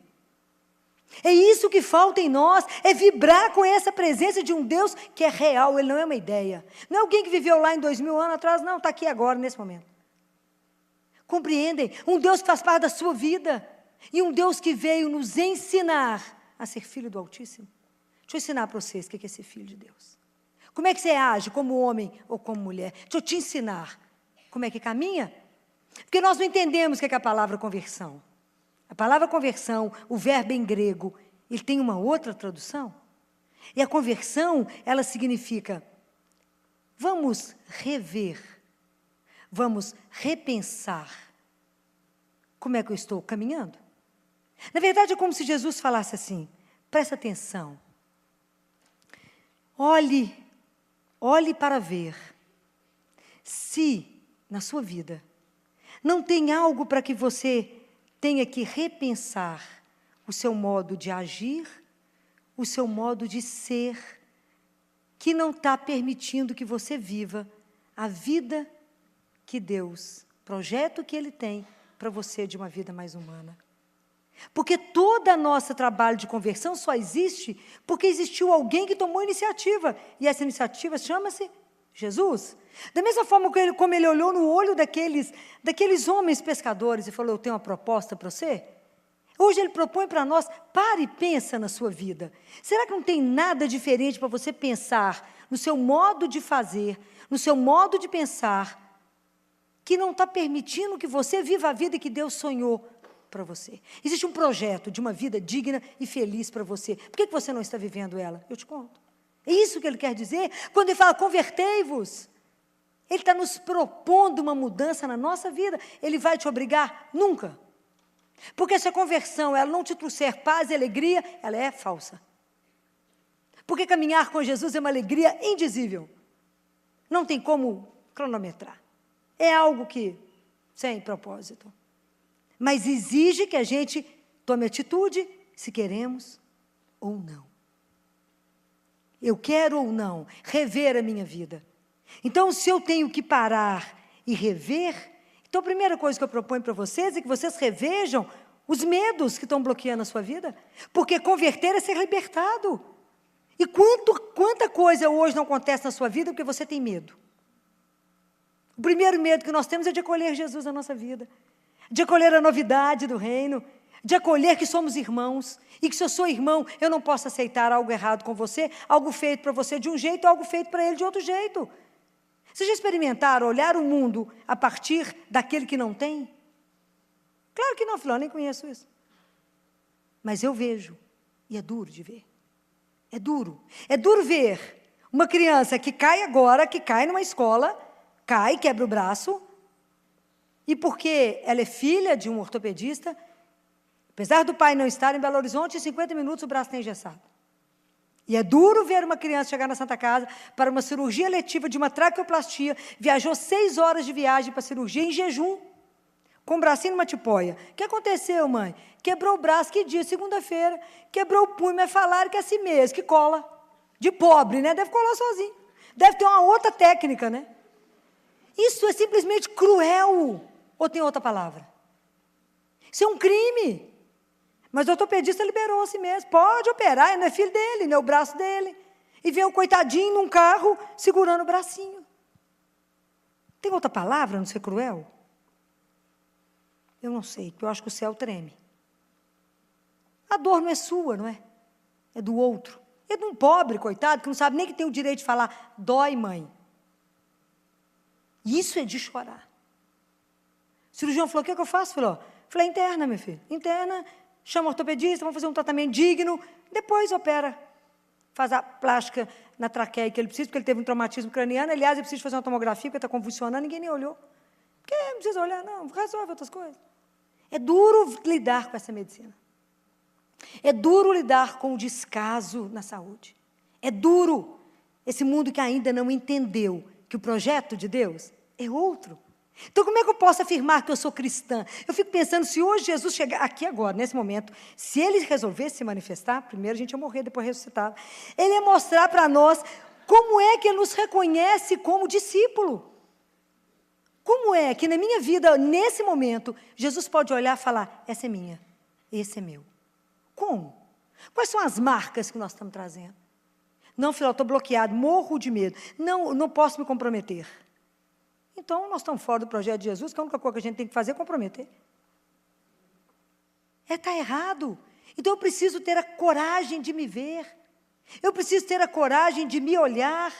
É isso que falta em nós, é vibrar com essa presença de um Deus que é real, Ele não é uma ideia. Não é alguém que viveu lá em 2000 anos atrás, não, está aqui agora, nesse momento. Compreendem? Um Deus que faz parte da sua vida. E um Deus que veio nos ensinar a ser filho do Altíssimo. Deixa eu ensinar para vocês o que é ser filho de Deus. Como é que você age como homem ou como mulher? Deixa eu te ensinar como é que caminha. Porque nós não entendemos o que é a palavra conversão. A palavra conversão, o verbo em grego, ele tem uma outra tradução. E a conversão, ela significa, vamos rever, vamos repensar como é que eu estou caminhando. Na verdade, é como se Jesus falasse assim, presta atenção, olhe para ver se, na sua vida, não tem algo para que você tenha que repensar o seu modo de agir, o seu modo de ser, que não está permitindo que você viva a vida que Deus, projeto que Ele tem para você de uma vida mais humana. Porque todo o nosso trabalho de conversão só existe porque existiu alguém que tomou iniciativa. E essa iniciativa chama-se Jesus. Da mesma forma como ele olhou no olho daqueles homens pescadores e falou, eu tenho uma proposta para você. Hoje ele propõe para nós, pare e pensa na sua vida. Será que não tem nada diferente para você pensar no seu modo de fazer, no seu modo de pensar, que não está permitindo que você viva a vida que Deus sonhou para você? Existe um projeto de uma vida digna e feliz para você. Por que você não está vivendo ela? Eu te conto. É isso que ele quer dizer quando ele fala, convertei-vos. Ele está nos propondo uma mudança na nossa vida. Ele vai te obrigar? Nunca. Porque se a conversão ela não te trouxer paz e alegria, ela é falsa. Porque caminhar com Jesus é uma alegria indizível. Não tem como cronometrar. É algo que, sem propósito. Mas exige que a gente tome atitude, se queremos ou não. Eu quero ou não rever a minha vida. Então, se eu tenho que parar e rever, então a primeira coisa que eu proponho para vocês é que vocês revejam os medos que estão bloqueando a sua vida. Porque converter é ser libertado. E quanta coisa hoje não acontece na sua vida porque você tem medo. O primeiro medo que nós temos é de acolher Jesus na nossa vida. De acolher a novidade do reino. De acolher que somos irmãos, e que se eu sou irmão, eu não posso aceitar algo errado com você, algo feito para você de um jeito, algo feito para ele de outro jeito. Vocês já experimentaram olhar o mundo a partir daquele que não tem? Claro que não, Filó, nem conheço isso. Mas eu vejo, e é duro de ver. É duro. É duro ver uma criança que cai agora, que cai numa escola, cai, quebra o braço, e porque ela é filha de um ortopedista, apesar do pai não estar em Belo Horizonte, em 50 minutos o braço está engessado. E é duro ver uma criança chegar na Santa Casa para uma cirurgia eletiva de uma traqueoplastia, viajou 6 horas de viagem para a cirurgia em jejum, com o bracinho numa tipóia. O que aconteceu, mãe? Quebrou o braço, que dia? Segunda-feira. Quebrou o punho, mas falaram que é assim mesmo, que cola. De pobre, né? Deve colar sozinho. Deve ter uma outra técnica, né? Isso é simplesmente cruel. Ou tem outra palavra? Isso é um crime. Mas o ortopedista liberou assim mesmo. Pode operar, não é filho dele, não é o braço dele. E vem o coitadinho num carro segurando o bracinho. Tem outra palavra, não ser cruel? Eu não sei, porque eu acho que o céu treme. A dor não é sua, não é? É do outro. É de um pobre, coitado, que não sabe nem que tem o direito de falar, dói, mãe. Isso é de chorar. O cirurgião falou, o que é que eu faço? Falei, interna, meu filho. Interna, chama o ortopedista, vamos fazer um tratamento digno, depois opera. Faz a plástica na traqueia que ele precisa, porque ele teve um traumatismo craniano. Aliás, ele precisa fazer uma tomografia, porque está convulsionando, ninguém nem olhou. Porque não precisa olhar, não, resolve outras coisas. É duro lidar com essa medicina. É duro lidar com o descaso na saúde. É duro esse mundo que ainda não entendeu que o projeto de Deus é outro. Então, como é que eu posso afirmar que eu sou cristã? Eu fico pensando, se hoje Jesus chegar aqui agora, nesse momento, se ele resolvesse se manifestar, primeiro a gente ia morrer, depois ressuscitava, ele ia mostrar para nós como é que ele nos reconhece como discípulo. Como é que na minha vida, nesse momento, Jesus pode olhar e falar, essa é minha, esse é meu. Como? Quais são as marcas que nós estamos trazendo? Não, filho, eu estou bloqueado, morro de medo. Não posso me comprometer. Então, nós estamos fora do projeto de Jesus, que a única coisa que a gente tem que fazer é comprometer. Está errado. Então, eu preciso ter a coragem de me ver. Eu preciso ter a coragem de me olhar,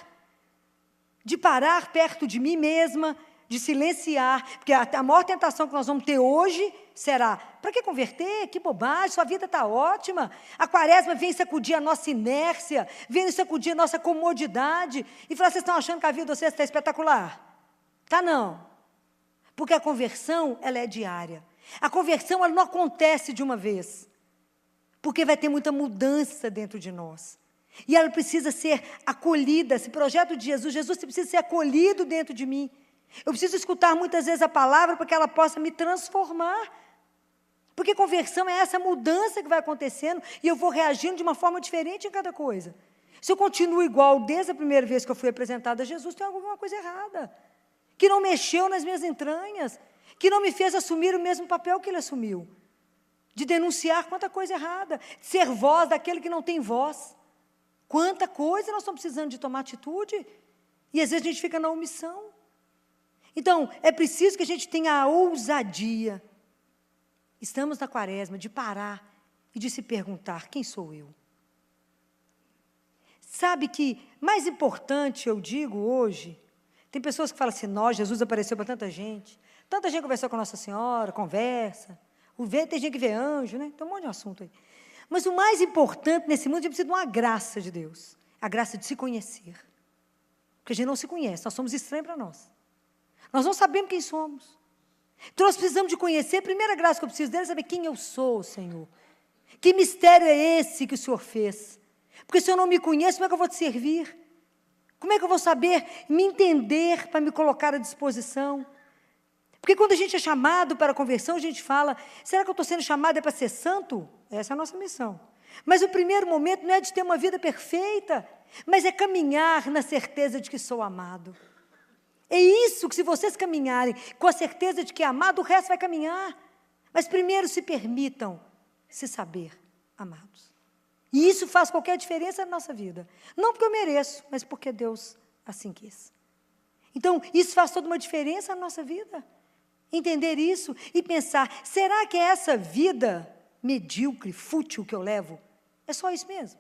de parar perto de mim mesma, de silenciar, porque a maior tentação que nós vamos ter hoje será, para que converter? Que bobagem, sua vida está ótima. A quaresma vem sacudir a nossa inércia, vem sacudir a nossa comodidade, e falar, vocês estão achando que a vida de vocês está espetacular? Tá não, porque a conversão, ela é diária. A conversão, ela não acontece de uma vez, porque vai ter muita mudança dentro de nós. E ela precisa ser acolhida, esse projeto de Jesus precisa ser acolhido dentro de mim. Eu preciso escutar muitas vezes a palavra para que ela possa me transformar. Porque conversão é essa mudança que vai acontecendo e eu vou reagindo de uma forma diferente em cada coisa. Se eu continuo igual desde a primeira vez que eu fui apresentada a Jesus, tem alguma coisa errada. Que não mexeu nas minhas entranhas, que não me fez assumir o mesmo papel que ele assumiu, de denunciar quanta coisa errada, de ser voz daquele que não tem voz. Quanta coisa nós estamos precisando de tomar atitude, e às vezes a gente fica na omissão. Então, é preciso que a gente tenha a ousadia, estamos na quaresma, de parar e de se perguntar, quem sou eu? Sabe que, mais importante, eu digo hoje, tem pessoas que falam assim, Jesus apareceu para tanta gente conversou com Nossa Senhora, conversa, tem gente que vê anjo, né? Tem um monte de assunto aí. Mas o mais importante nesse mundo, a gente precisa de uma graça de Deus, a graça de se conhecer. Porque a gente não se conhece, nós somos estranhos para nós. Nós não sabemos quem somos. Então nós precisamos de conhecer, a primeira graça que eu preciso dele é saber quem eu sou, Senhor. Que mistério é esse que o Senhor fez? Porque se eu não me conheço, como é que eu vou te servir? Como é que eu vou saber me entender para me colocar à disposição? Porque quando a gente é chamado para a conversão, a gente fala, será que eu estou sendo chamado para ser santo? Essa é a nossa missão. Mas o primeiro momento não é de ter uma vida perfeita, mas é caminhar na certeza de que sou amado. É isso que se vocês caminharem com a certeza de que é amado, o resto vai caminhar. Mas primeiro se permitam se saber amados. E isso faz qualquer diferença na nossa vida. Não porque eu mereço, mas porque Deus assim quis. Então, isso faz toda uma diferença na nossa vida. Entender isso e pensar, será que é essa vida medíocre, fútil que eu levo? É só isso mesmo?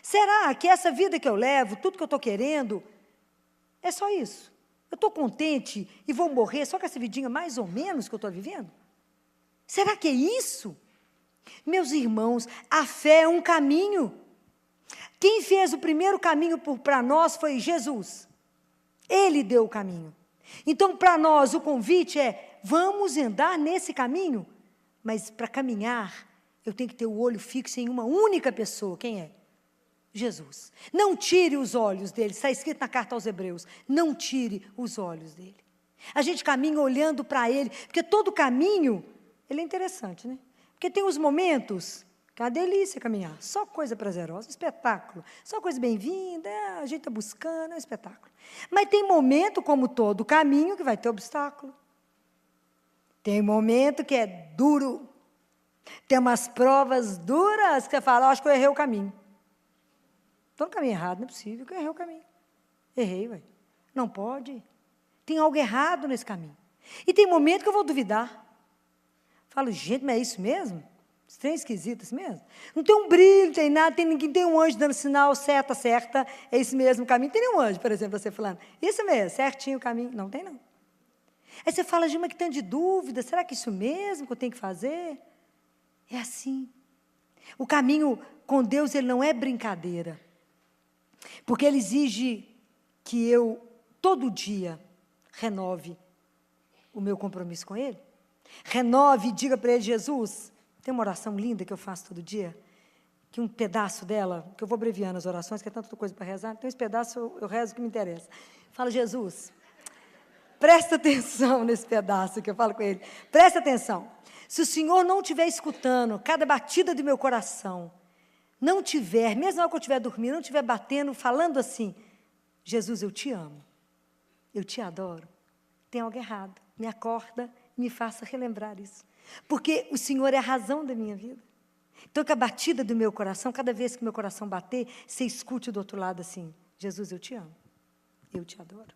Será que essa vida que eu levo, tudo que eu estou querendo, é só isso? Eu estou contente e vou morrer só com essa vidinha mais ou menos que eu estou vivendo? Será que é isso? Meus irmãos, a fé é um caminho. Quem fez o primeiro caminho para nós foi Jesus. Ele deu o caminho. Então, para nós, o convite é, vamos andar nesse caminho, mas para caminhar, eu tenho que ter o olho fixo em uma única pessoa. Quem é? Jesus. Não tire os olhos dele. Está escrito na carta aos Hebreus. Não tire os olhos dele. A gente caminha olhando para ele, porque todo caminho, ele é interessante, né? Porque tem os momentos que é uma delícia caminhar, só coisa prazerosa, um espetáculo, só coisa bem-vinda, a gente está buscando, é um espetáculo. Mas tem momento, como todo caminho, que vai ter obstáculo. Tem momento que é duro. Tem umas provas duras que você fala, acho que eu errei o caminho. Estou no caminho errado, não é possível que eu errei o caminho. Errei, ué. Não pode. Tem algo errado nesse caminho. E tem momento que eu vou duvidar. Falo, gente, mas é isso mesmo? Isso tem esquisito, isso mesmo? Não tem um brilho, não tem nada, tem ninguém, tem um anjo dando sinal, certa, é esse mesmo caminho. Tem nenhum anjo, por exemplo, você falando, isso mesmo, certinho o caminho. Não tem, não. Aí você fala, gente, mas que tanto de dúvida, será que isso mesmo que eu tenho que fazer? É assim. O caminho com Deus, ele não é brincadeira. Porque ele exige que eu, todo dia, renove o meu compromisso com ele. Renove e diga para ele, Jesus, tem uma oração linda que eu faço todo dia, que um pedaço dela, que eu vou abreviando as orações, que é tanta coisa para rezar, então esse pedaço eu rezo o que me interessa. Fala, Jesus, presta atenção nesse pedaço que eu falo com ele, presta atenção. Se o Senhor não estiver escutando cada batida do meu coração, não tiver, mesmo na hora que eu estiver dormindo, não estiver batendo, falando assim, Jesus, eu te amo, eu te adoro, tem algo errado, me acorda, me faça relembrar isso. Porque o Senhor é a razão da minha vida. Então, que a batida do meu coração, cada vez que meu coração bater, você escute do outro lado assim, Jesus, eu te amo, eu te adoro.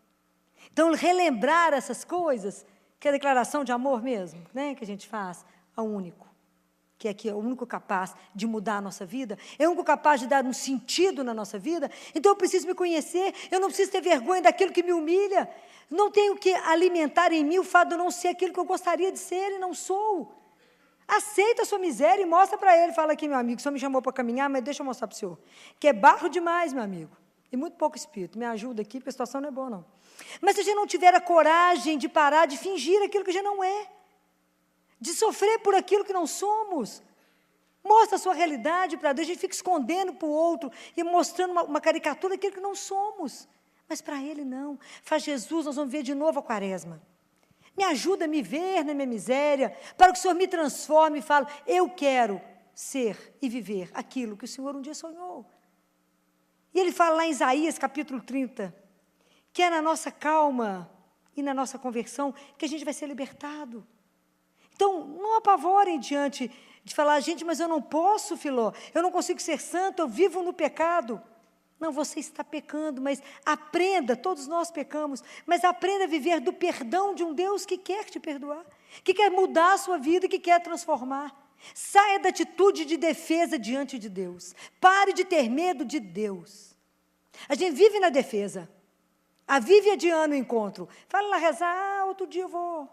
Então, relembrar essas coisas, que é a declaração de amor mesmo, né, que a gente faz, ao único, que é o único capaz de mudar a nossa vida, é o único capaz de dar um sentido na nossa vida. Então, eu preciso me conhecer, eu não preciso ter vergonha daquilo que me humilha, não tenho que alimentar em mim o fato de eu não ser aquilo que eu gostaria de ser e não sou. Aceita a sua miséria e mostra para ele, fala aqui, meu amigo, o senhor me chamou para caminhar, mas deixa eu mostrar para o senhor, que é barro demais, meu amigo, e muito pouco espírito, me ajuda aqui, porque a situação não é boa, não. Mas se a gente não tiver a coragem de parar de fingir aquilo que já não é, de sofrer por aquilo que não somos, mostra a sua realidade para Deus, a gente fica escondendo para o outro e mostrando uma caricatura daquilo que não somos. Mas para Ele não. Faz Jesus, nós vamos ver de novo a quaresma. Me ajuda a me ver na minha miséria, para que o Senhor me transforme e fale, eu quero ser e viver aquilo que o Senhor um dia sonhou. E Ele fala lá em Isaías, capítulo 30, que é na nossa calma e na nossa conversão que a gente vai ser libertado. Então, não apavorem diante de falar, gente, mas eu não posso, Filó, eu não consigo ser santo, eu vivo no pecado. Não, você está pecando, mas aprenda, todos nós pecamos, mas aprenda a viver do perdão de um Deus que quer te perdoar, que quer mudar a sua vida, que quer transformar. Saia da atitude de defesa diante de Deus. Pare de ter medo de Deus. A gente vive na defesa. Vive adiando o encontro. Fala lá rezar, outro dia eu vou.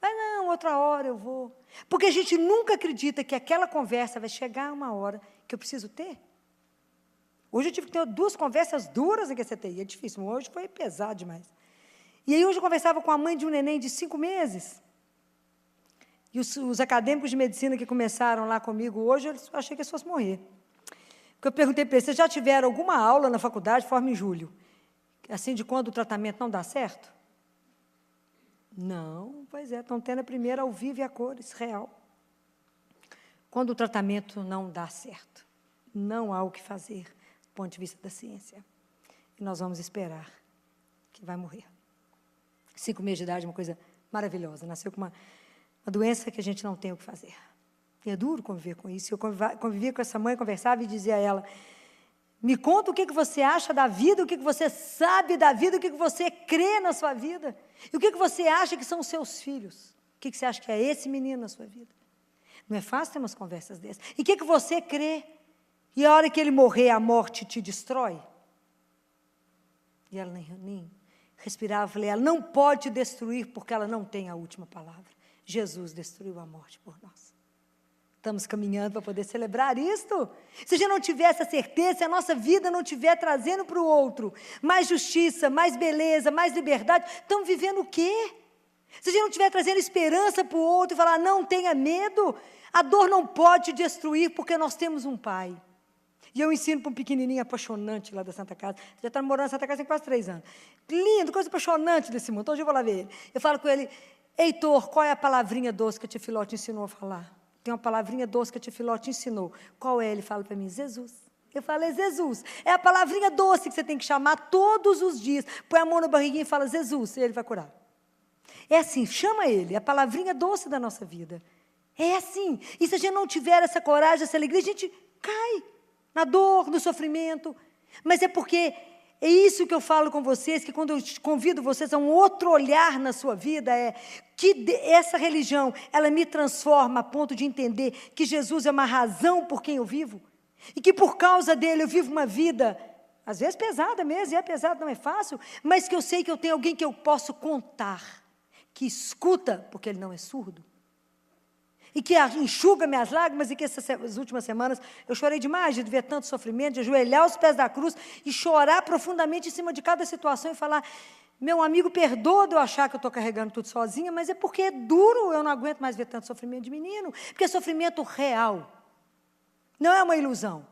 Ah, não, outra hora eu vou. Porque a gente nunca acredita que aquela conversa vai chegar uma hora que eu preciso ter. Hoje eu tive que ter 2 conversas duras em QCTI, é difícil, mas hoje foi pesado demais. E aí hoje eu conversava com a mãe de um neném de 5 meses, e os acadêmicos de medicina que começaram lá comigo hoje, eu achei que eles fossem morrer. Porque eu perguntei para eles, vocês já tiveram alguma aula na faculdade, forma em julho, assim de quando o tratamento não dá certo? Não, pois é, estão tendo a primeira ao vivo e a cores, real. Quando o tratamento não dá certo, não há o que fazer, do ponto de vista da ciência. E nós vamos esperar que vai morrer. 5 meses de idade é uma coisa maravilhosa, nasceu com uma doença que a gente não tem o que fazer. E é duro conviver com isso. Eu convivia com essa mãe, conversava e dizia a ela, me conta o que você acha da vida, o que você sabe da vida, o que você crê na sua vida, e o que você acha que são os seus filhos. O que você acha que é esse menino na sua vida? Não é fácil ter umas conversas dessas. E o que você crê? E a hora que ele morrer, a morte te destrói? E ela nem respirava. Eu falei, ela não pode te destruir porque ela não tem a última palavra. Jesus destruiu a morte por nós. Estamos caminhando para poder celebrar isto. Se a gente não tiver essa certeza, se a nossa vida não estiver trazendo para o outro mais justiça, mais beleza, mais liberdade, estamos vivendo o quê? Se a gente não estiver trazendo esperança para o outro e falar, não tenha medo, a dor não pode te destruir porque nós temos um Pai. E eu ensino para um pequenininho apaixonante lá da Santa Casa. Já está morando na Santa Casa tem quase 3 anos. Lindo, coisa apaixonante desse mundo. Hoje eu vou lá ver ele. Eu falo com ele, Heitor, qual é a palavrinha doce que a tia Filó te ensinou a falar? Tem uma palavrinha doce que a tia Filó te ensinou. Qual é? Ele fala para mim, Jesus. Eu falo, é Jesus. É a palavrinha doce que você tem que chamar todos os dias. Põe a mão na barriguinha e fala, Jesus, e ele vai curar. É assim, chama ele, é a palavrinha doce da nossa vida. É assim. E se a gente não tiver essa coragem, essa alegria, a gente cai na dor, no sofrimento. Mas é porque é isso que eu falo com vocês, que quando eu convido vocês a um outro olhar na sua vida, é que essa religião, ela me transforma a ponto de entender que Jesus é uma razão por quem eu vivo. E que por causa dele eu vivo uma vida, às vezes pesada mesmo, e é pesado, não é fácil, mas que eu sei que eu tenho alguém que eu posso contar, que escuta, porque ele não é surdo, e que enxuga minhas lágrimas, e que essas últimas semanas eu chorei demais de ver tanto sofrimento, de ajoelhar aos pés da cruz e chorar profundamente em cima de cada situação e falar, meu amigo, perdoa de eu achar que eu estou carregando tudo sozinha, mas é porque é duro, eu não aguento mais ver tanto sofrimento de menino, porque é sofrimento real, não é uma ilusão,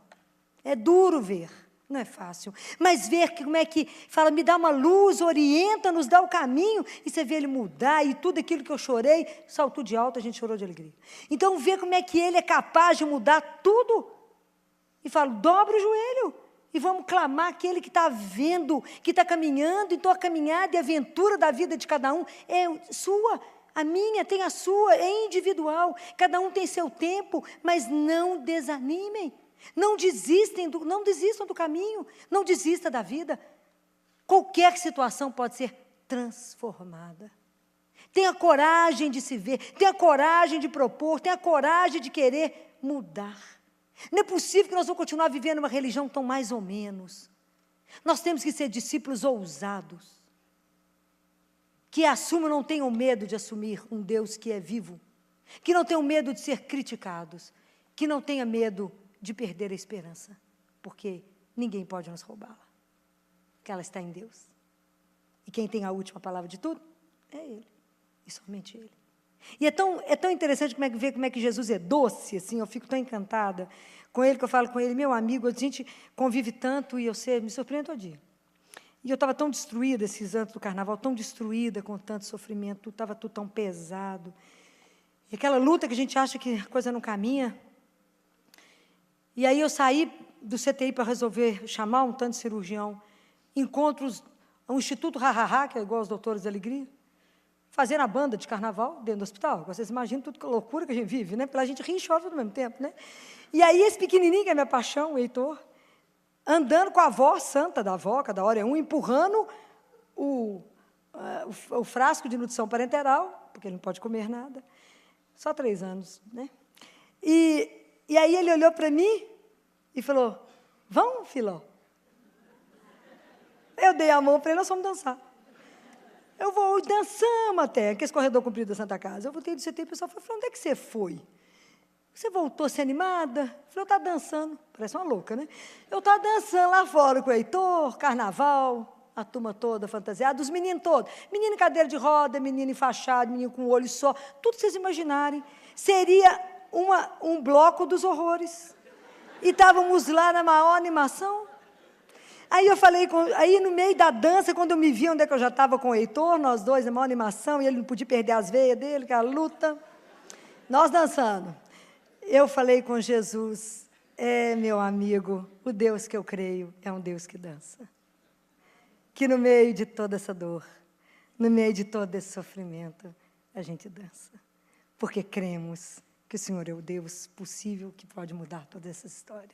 é duro ver. Não é fácil, mas ver que, como é que fala, me dá uma luz, orienta, nos dá o caminho, e você vê ele mudar, e tudo aquilo que eu chorei, saltou de alto, a gente chorou de alegria. Então, ver como é que ele é capaz de mudar tudo, e falo, dobra o joelho, e vamos clamar aquele que está vendo, que está caminhando, então a caminhada e a aventura da vida de cada um é sua, a minha tem a sua, é individual, cada um tem seu tempo, mas não desanimem. Não desistam do caminho, não desista da vida. Qualquer situação pode ser transformada. Tenha coragem de se ver, tenha coragem de propor, tenha coragem de querer mudar. Não é possível que nós vamos continuar vivendo uma religião tão mais ou menos. Nós temos que ser discípulos ousados, que assumam, não tenham medo de assumir um Deus que é vivo, que não tenham medo de ser criticados, que não tenha medo de perder a esperança, porque ninguém pode nos roubá-la, porque ela está em Deus. E quem tem a última palavra de tudo é Ele, e somente Ele. E é tão interessante ver como é que Jesus é doce, assim, eu fico tão encantada com Ele, que eu falo com Ele, meu amigo, a gente convive tanto e me surpreendo todo dia. E eu estava tão destruída esses anos do carnaval, tão destruída com tanto sofrimento, estava tudo tão pesado. E aquela luta que a gente acha que a coisa não caminha. E aí eu saí do CTI para resolver chamar um tanto de cirurgião, encontro um Instituto Hahaha, que é igual aos Doutores da Alegria, fazendo a banda de carnaval dentro do hospital. Vocês imaginam tudo que loucura que a gente vive, né? Pela gente rir e chora ao mesmo tempo, né? E aí esse pequenininho, que é minha paixão, o Heitor, andando com a avó santa da avó, cada hora é um, empurrando o frasco de nutrição parenteral, porque ele não pode comer nada, só 3 anos, né? E aí ele olhou para mim e falou, vamos, Filó? Eu dei a mão para ele, nós fomos dançar. Eu vou, dançamos até, aquele corredor comprido da Santa Casa. Eu voltei do CT e o pessoal falou, onde é que você foi? Você voltou a ser animada? Eu falei, eu estava dançando, parece uma louca, né? Eu estava dançando lá fora com o Heitor, carnaval, a turma toda fantasiada, os meninos todos. Menino em cadeira de roda, menino enfaixado, menino com o olho só, tudo que vocês imaginarem. Seria um bloco dos horrores. E estávamos lá na maior animação. Aí eu falei, aí no meio da dança, quando eu me vi onde é que eu já estava com o Heitor, nós dois, na maior animação, e ele não podia perder as veias dele, que era a luta. Nós dançando. Eu falei com Jesus, meu amigo, o Deus que eu creio é um Deus que dança. Que no meio de toda essa dor, no meio de todo esse sofrimento, a gente dança. Porque cremos que o Senhor é o Deus possível que pode mudar todas essas histórias.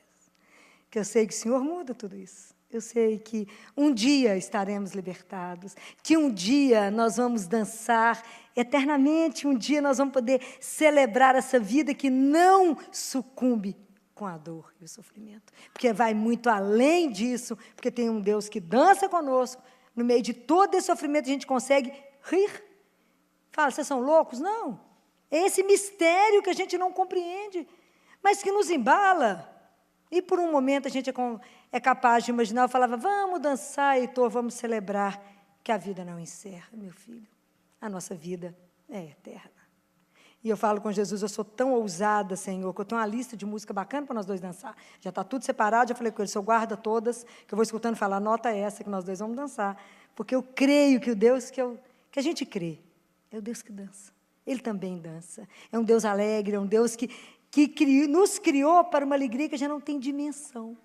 Que eu sei que o Senhor muda tudo isso. Eu sei que um dia estaremos libertados, que um dia nós vamos dançar eternamente, um dia nós vamos poder celebrar essa vida que não sucumbe com a dor e o sofrimento. Porque vai muito além disso, porque tem um Deus que dança conosco, no meio de todo esse sofrimento a gente consegue rir. Fala, vocês são loucos? Não. É esse mistério que a gente não compreende, mas que nos embala. E por um momento a gente é capaz de imaginar, eu falava, vamos dançar, Heitor, vamos celebrar que a vida não encerra, meu filho. A nossa vida é eterna. E eu falo com Jesus, eu sou tão ousada, Senhor, que eu tenho uma lista de música bacana para nós dois dançar. Já está tudo separado, já falei com ele, Senhor, guarda todas, que eu vou escutando falar, anota essa que nós dois vamos dançar. Porque eu creio que o Deus que a gente crê, é o Deus que dança. Ele também dança. É um Deus alegre, é um Deus que nos criou para uma alegria que já não tem dimensão.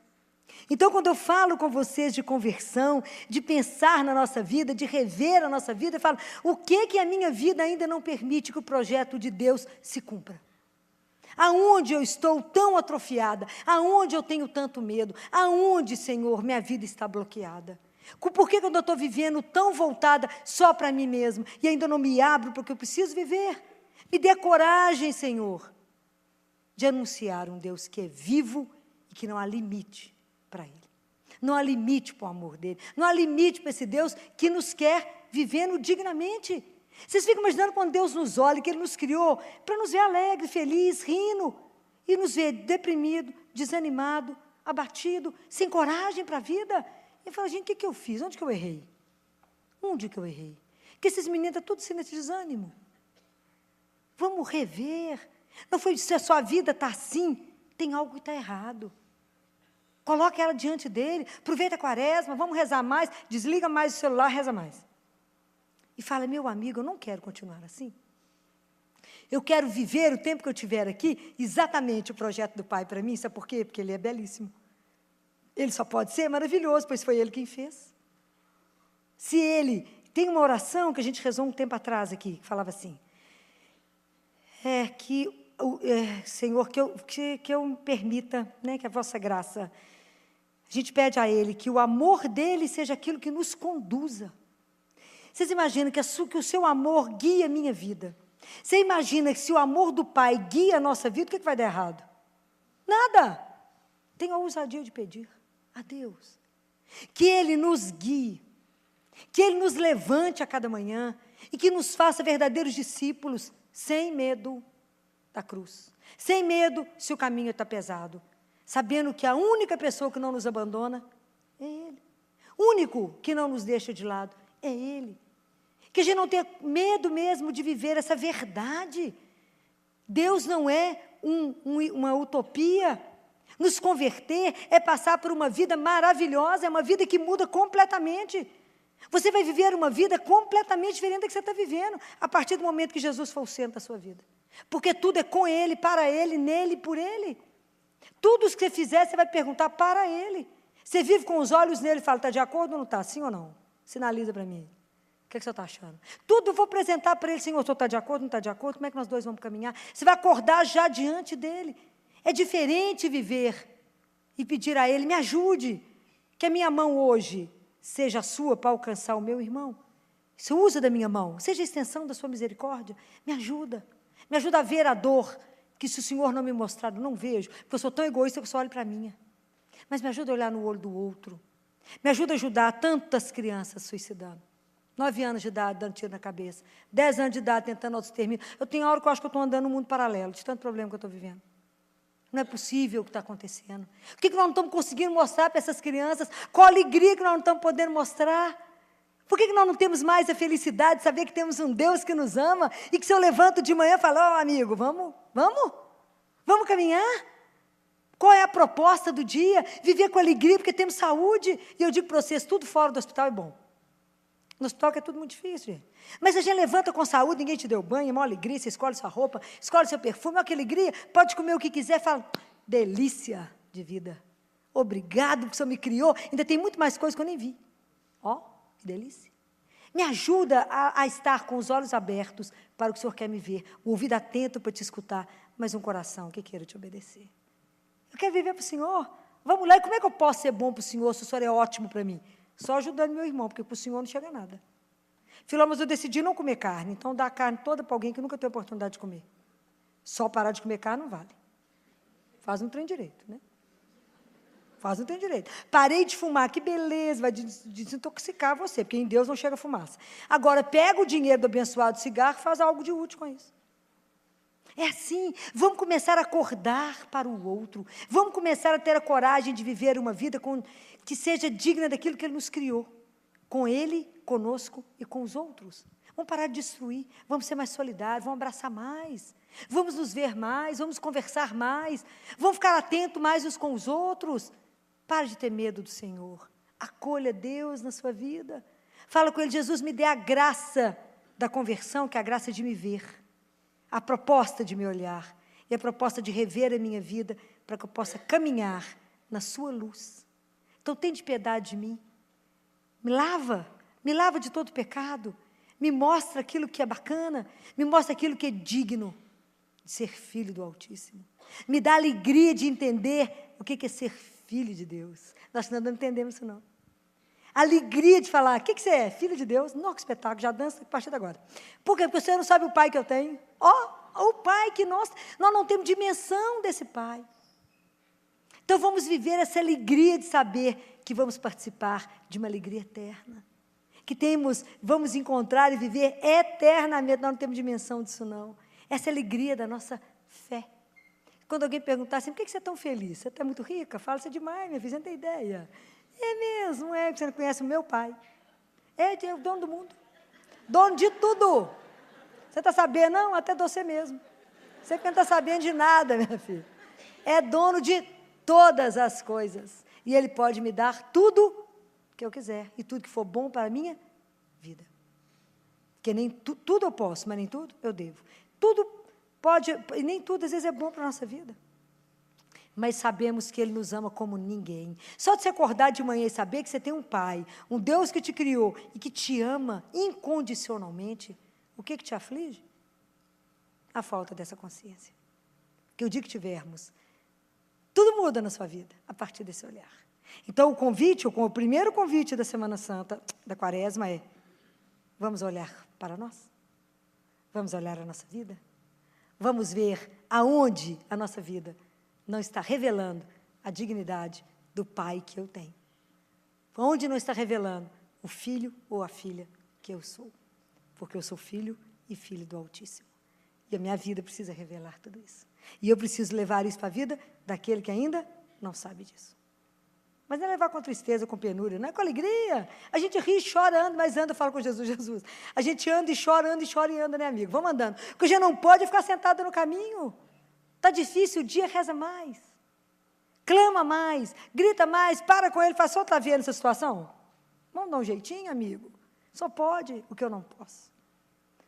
Então, quando eu falo com vocês de conversão, de pensar na nossa vida, de rever a nossa vida, eu falo, o que a minha vida ainda não permite que o projeto de Deus se cumpra? Aonde eu estou tão atrofiada? Aonde eu tenho tanto medo? Aonde, Senhor, minha vida está bloqueada? Por que quando eu estou vivendo tão voltada só para mim mesmo e ainda não me abro porque eu preciso viver? Me dê coragem, Senhor, de anunciar um Deus que é vivo e que não há limite para Ele. Não há limite para o amor dEle. Não há limite para esse Deus que nos quer vivendo dignamente. Vocês ficam imaginando quando Deus nos olha, que Ele nos criou para nos ver alegre, feliz, rindo, e nos ver deprimido, desanimado, abatido, sem coragem para a vida. E fala, gente, o que eu fiz? Onde que eu errei? Onde que eu errei? Que esses meninos estão todos sendo esse desânimo. Vamos rever. Não foi se a sua vida está assim, tem algo que está errado. Coloque ela diante dele, aproveita a quaresma, vamos rezar mais, desliga mais o celular, reza mais. E fala, meu amigo, eu não quero continuar assim. Eu quero viver o tempo que eu estiver aqui, exatamente o projeto do Pai para mim, sabe por quê? Porque Ele é belíssimo. Ele só pode ser maravilhoso, pois foi Ele quem fez. Se Ele... Tem uma oração que a gente rezou um tempo atrás aqui, que falava assim, Senhor, que eu me permita, né, que a vossa graça... A gente pede a Ele que o amor dEle seja aquilo que nos conduza. Vocês imaginam que o seu amor guia a minha vida? Você imagina que se o amor do Pai guia a nossa vida, o que vai dar errado? Nada. Tenha a ousadia de pedir a Deus que Ele nos guie, que Ele nos levante a cada manhã e que nos faça verdadeiros discípulos, sem medo da cruz, sem medo se o caminho está pesado, sabendo que a única pessoa que não nos abandona é Ele, o único que não nos deixa de lado é Ele, que a gente não tenha medo mesmo de viver essa verdade. Deus não é uma utopia. Nos converter é passar por uma vida maravilhosa, é uma vida que muda completamente. Você vai viver uma vida completamente diferente da que você está vivendo, a partir do momento que Jesus for o centro da sua vida. Porque tudo é com Ele, para Ele, nele e por Ele. Tudo o que você fizer, você vai perguntar para Ele. Você vive com os olhos nele e fala, está de acordo ou não está? Sim ou não? Sinaliza para mim. O que você está achando? Tudo eu vou apresentar para Ele, Senhor, o senhor está de acordo, não está de acordo? Como é que nós dois vamos caminhar? Você vai acordar já diante dEle. É diferente viver e pedir a Ele, me ajude, que a minha mão hoje seja a sua para alcançar o meu irmão. Você usa da minha mão, seja a extensão da sua misericórdia, me ajuda a ver a dor, que se o Senhor não me mostrar, eu não vejo, porque eu sou tão egoísta que eu só olho para a minha. Mas me ajuda a olhar no olho do outro, me ajuda a ajudar tantas crianças suicidando. 9 anos de idade, dando tiro na cabeça, 10 anos de idade, tentando autoextermínio. Eu tenho hora que eu acho que eu estou andando num mundo paralelo, de tanto problema que eu estou vivendo. Não é possível o que está acontecendo. Por que nós não estamos conseguindo mostrar para essas crianças? Qual a alegria que nós não estamos podendo mostrar? Por que nós não temos mais a felicidade de saber que temos um Deus que nos ama e que se eu levanto de manhã e falo, amigo, vamos caminhar? Qual é a proposta do dia? Viver com alegria porque temos saúde. E eu digo para vocês, tudo fora do hospital é bom. No hospital que é tudo muito difícil, gente. Mas a gente levanta com saúde, ninguém te deu banho, é uma alegria, você escolhe sua roupa, escolhe seu perfume, olha que alegria, pode comer o que quiser, fala, delícia de vida. Obrigado porque o Senhor me criou, ainda tem muito mais coisas que eu nem vi. Ó, que delícia. Me ajuda a estar com os olhos abertos para o que o Senhor quer me ver, o ouvido atento para te escutar, mas um coração que queira te obedecer. Eu quero viver para o Senhor. Vamos lá, e como é que eu posso ser bom para o Senhor, se o Senhor é ótimo para mim? Só ajudando meu irmão, porque para o Senhor não chega nada. Filó, mas eu decidi não comer carne, então dá a carne toda para alguém que nunca teve oportunidade de comer. Só parar de comer carne não vale. Faz um trem direito, né? Faz um trem direito. Parei de fumar, que beleza, vai desintoxicar você, porque em Deus não chega fumaça. Agora, pega o dinheiro do abençoado cigarro e faz algo de útil com isso. É assim, vamos começar a acordar para o outro, vamos começar a ter a coragem de viver uma vida que seja digna daquilo que Ele nos criou, com Ele, conosco e com os outros. Vamos parar de destruir, vamos ser mais solidários, vamos abraçar mais, vamos nos ver mais, vamos conversar mais, vamos ficar atentos mais uns com os outros. Pare de ter medo do Senhor. Acolha Deus na sua vida. Fala com Ele: Jesus, me dê a graça da conversão, que é a graça de me ver, a proposta de me olhar e a proposta de rever a minha vida para que eu possa caminhar na sua luz. Então, tem de piedade de mim. Me lava de todo pecado. Me mostra aquilo que é bacana, me mostra aquilo que é digno de ser filho do Altíssimo. Me dá alegria de entender o que é ser filho de Deus. Nós não entendemos isso, não. Alegria de falar: o que você é? Filho de Deus? Nossa, que espetáculo, já dança a partir de agora. Por quê? Porque você não sabe o pai que eu tenho. O pai que nós não temos dimensão desse pai. Então vamos viver essa alegria de saber que vamos participar de uma alegria eterna. Que vamos encontrar e viver eternamente. Nós não temos dimensão disso, não. Essa é a alegria da nossa fé. Quando alguém perguntar assim: por que você é tão feliz? Você está muito rica? Fala: você é demais, minha filha, você não tem ideia. É mesmo, é que você não conhece o meu pai. É o dono do mundo. Dono de tudo. Você está sabendo? Não, até de você mesmo. Você que não está sabendo de nada, minha filha. É dono de todas as coisas. E Ele pode me dar tudo que eu quiser, e tudo que for bom para a minha vida. Porque nem tudo eu posso, mas nem tudo eu devo. Tudo pode, e nem tudo às vezes é bom para a nossa vida. Mas sabemos que Ele nos ama como ninguém. Só de você acordar de manhã e saber que você tem um Pai, um Deus que te criou e que te ama incondicionalmente, o que te aflige? A falta dessa consciência. Que o dia que tivermos, tudo muda na sua vida a partir desse olhar. Então, o primeiro convite da Semana Santa, da Quaresma, é: vamos olhar para nós? Vamos olhar a nossa vida? Vamos ver aonde a nossa vida não está revelando a dignidade do Pai que eu tenho. Onde não está revelando o filho ou a filha que eu sou. Porque eu sou filho e filho do Altíssimo. E a minha vida precisa revelar tudo isso. E eu preciso levar isso para a vida daquele que ainda não sabe disso. Mas não é levar com tristeza, com penúria, não é com alegria. A gente ri, chora, anda, mas anda, fala com Jesus, Jesus. A gente anda e chora e anda, né, amigo? Vamos andando. Porque a gente não pode ficar sentado no caminho. Está difícil, o dia reza mais. Clama mais, grita mais, para com ele, fala: só está vendo essa situação? Vamos dar um jeitinho, amigo? Só pode o que eu não posso.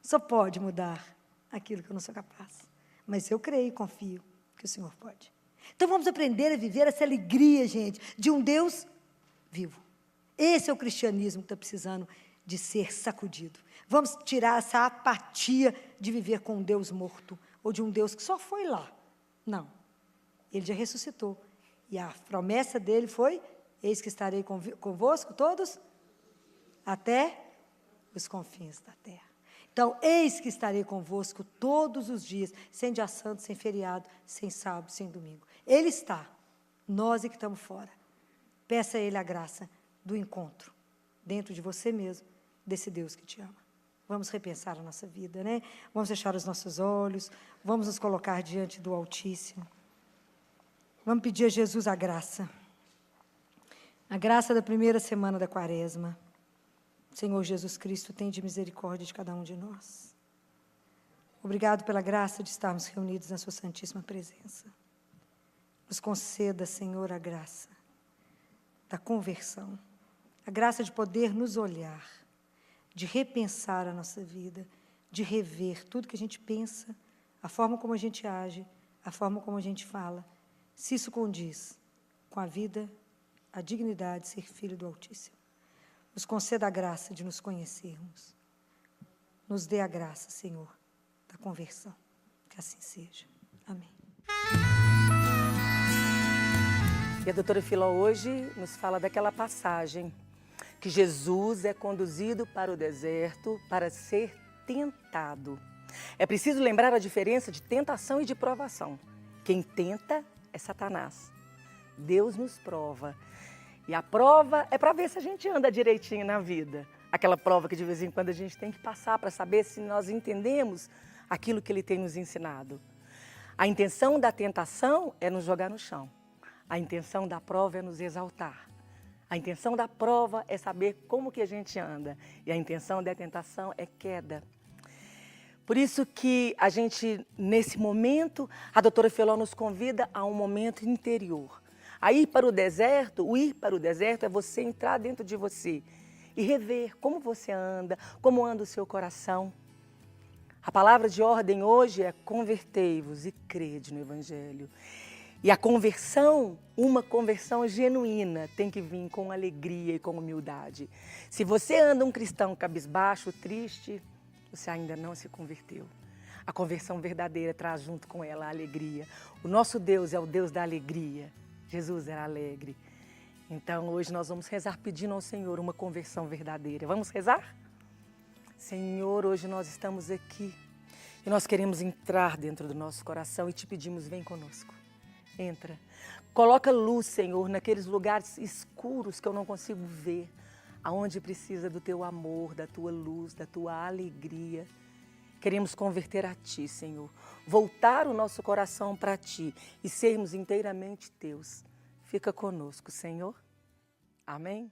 Só pode mudar aquilo que eu não sou capaz. Mas eu creio e confio que o Senhor pode. Então vamos aprender a viver essa alegria, gente, de um Deus vivo. Esse é o cristianismo que está precisando de ser sacudido. Vamos tirar essa apatia de viver com um Deus morto, ou de um Deus que só foi lá. Não. Ele já ressuscitou. E a promessa dele foi: eis que estarei convosco todos até os confins da terra. Então, eis que estarei convosco todos os dias, sem dia santo, sem feriado, sem sábado, sem domingo. Ele está, nós é que estamos fora. Peça a Ele a graça do encontro, dentro de você mesmo, desse Deus que te ama. Vamos repensar a nossa vida, né? Vamos fechar os nossos olhos, vamos nos colocar diante do Altíssimo. Vamos pedir a Jesus a graça da primeira semana da Quaresma. Senhor Jesus Cristo, tende misericórdia de cada um de nós. Obrigado pela graça de estarmos reunidos na sua santíssima presença. Nos conceda, Senhor, a graça da conversão, a graça de poder nos olhar, de repensar a nossa vida, de rever tudo que a gente pensa, a forma como a gente age, a forma como a gente fala, se isso condiz com a vida, a dignidade de ser filho do Altíssimo. Nos conceda a graça de nos conhecermos. Nos dê a graça, Senhor, da conversão. Que assim seja. Amém. E a doutora Filó hoje nos fala daquela passagem que Jesus é conduzido para o deserto para ser tentado. É preciso lembrar a diferença de tentação e de provação. Quem tenta é Satanás. Deus nos prova. E a prova é para ver se a gente anda direitinho na vida. Aquela prova que de vez em quando a gente tem que passar para saber se nós entendemos aquilo que Ele tem nos ensinado. A intenção da tentação é nos jogar no chão. A intenção da prova é nos exaltar. A intenção da prova é saber como que a gente anda. E a intenção da tentação é queda. Por isso que a gente, nesse momento, a doutora Filó nos convida a um momento interior. A ir para o deserto, o ir para o deserto é você entrar dentro de você e rever como você anda, como anda o seu coração. A palavra de ordem hoje é convertei-vos e crede no Evangelho. E a conversão, uma conversão genuína, tem que vir com alegria e com humildade. Se você anda um cristão cabisbaixo, triste, você ainda não se converteu. A conversão verdadeira traz junto com ela a alegria. O nosso Deus é o Deus da alegria. Jesus era alegre. Então hoje nós vamos rezar pedindo ao Senhor uma conversão verdadeira. Vamos rezar? Senhor, hoje nós estamos aqui e nós queremos entrar dentro do nosso coração e te pedimos, vem conosco. Entra. Coloca luz, Senhor, naqueles lugares escuros que eu não consigo ver, aonde precisa do teu amor, da tua luz, da tua alegria. Queremos converter a ti, Senhor. Voltar o nosso coração para ti e sermos inteiramente teus. Fica conosco, Senhor. Amém?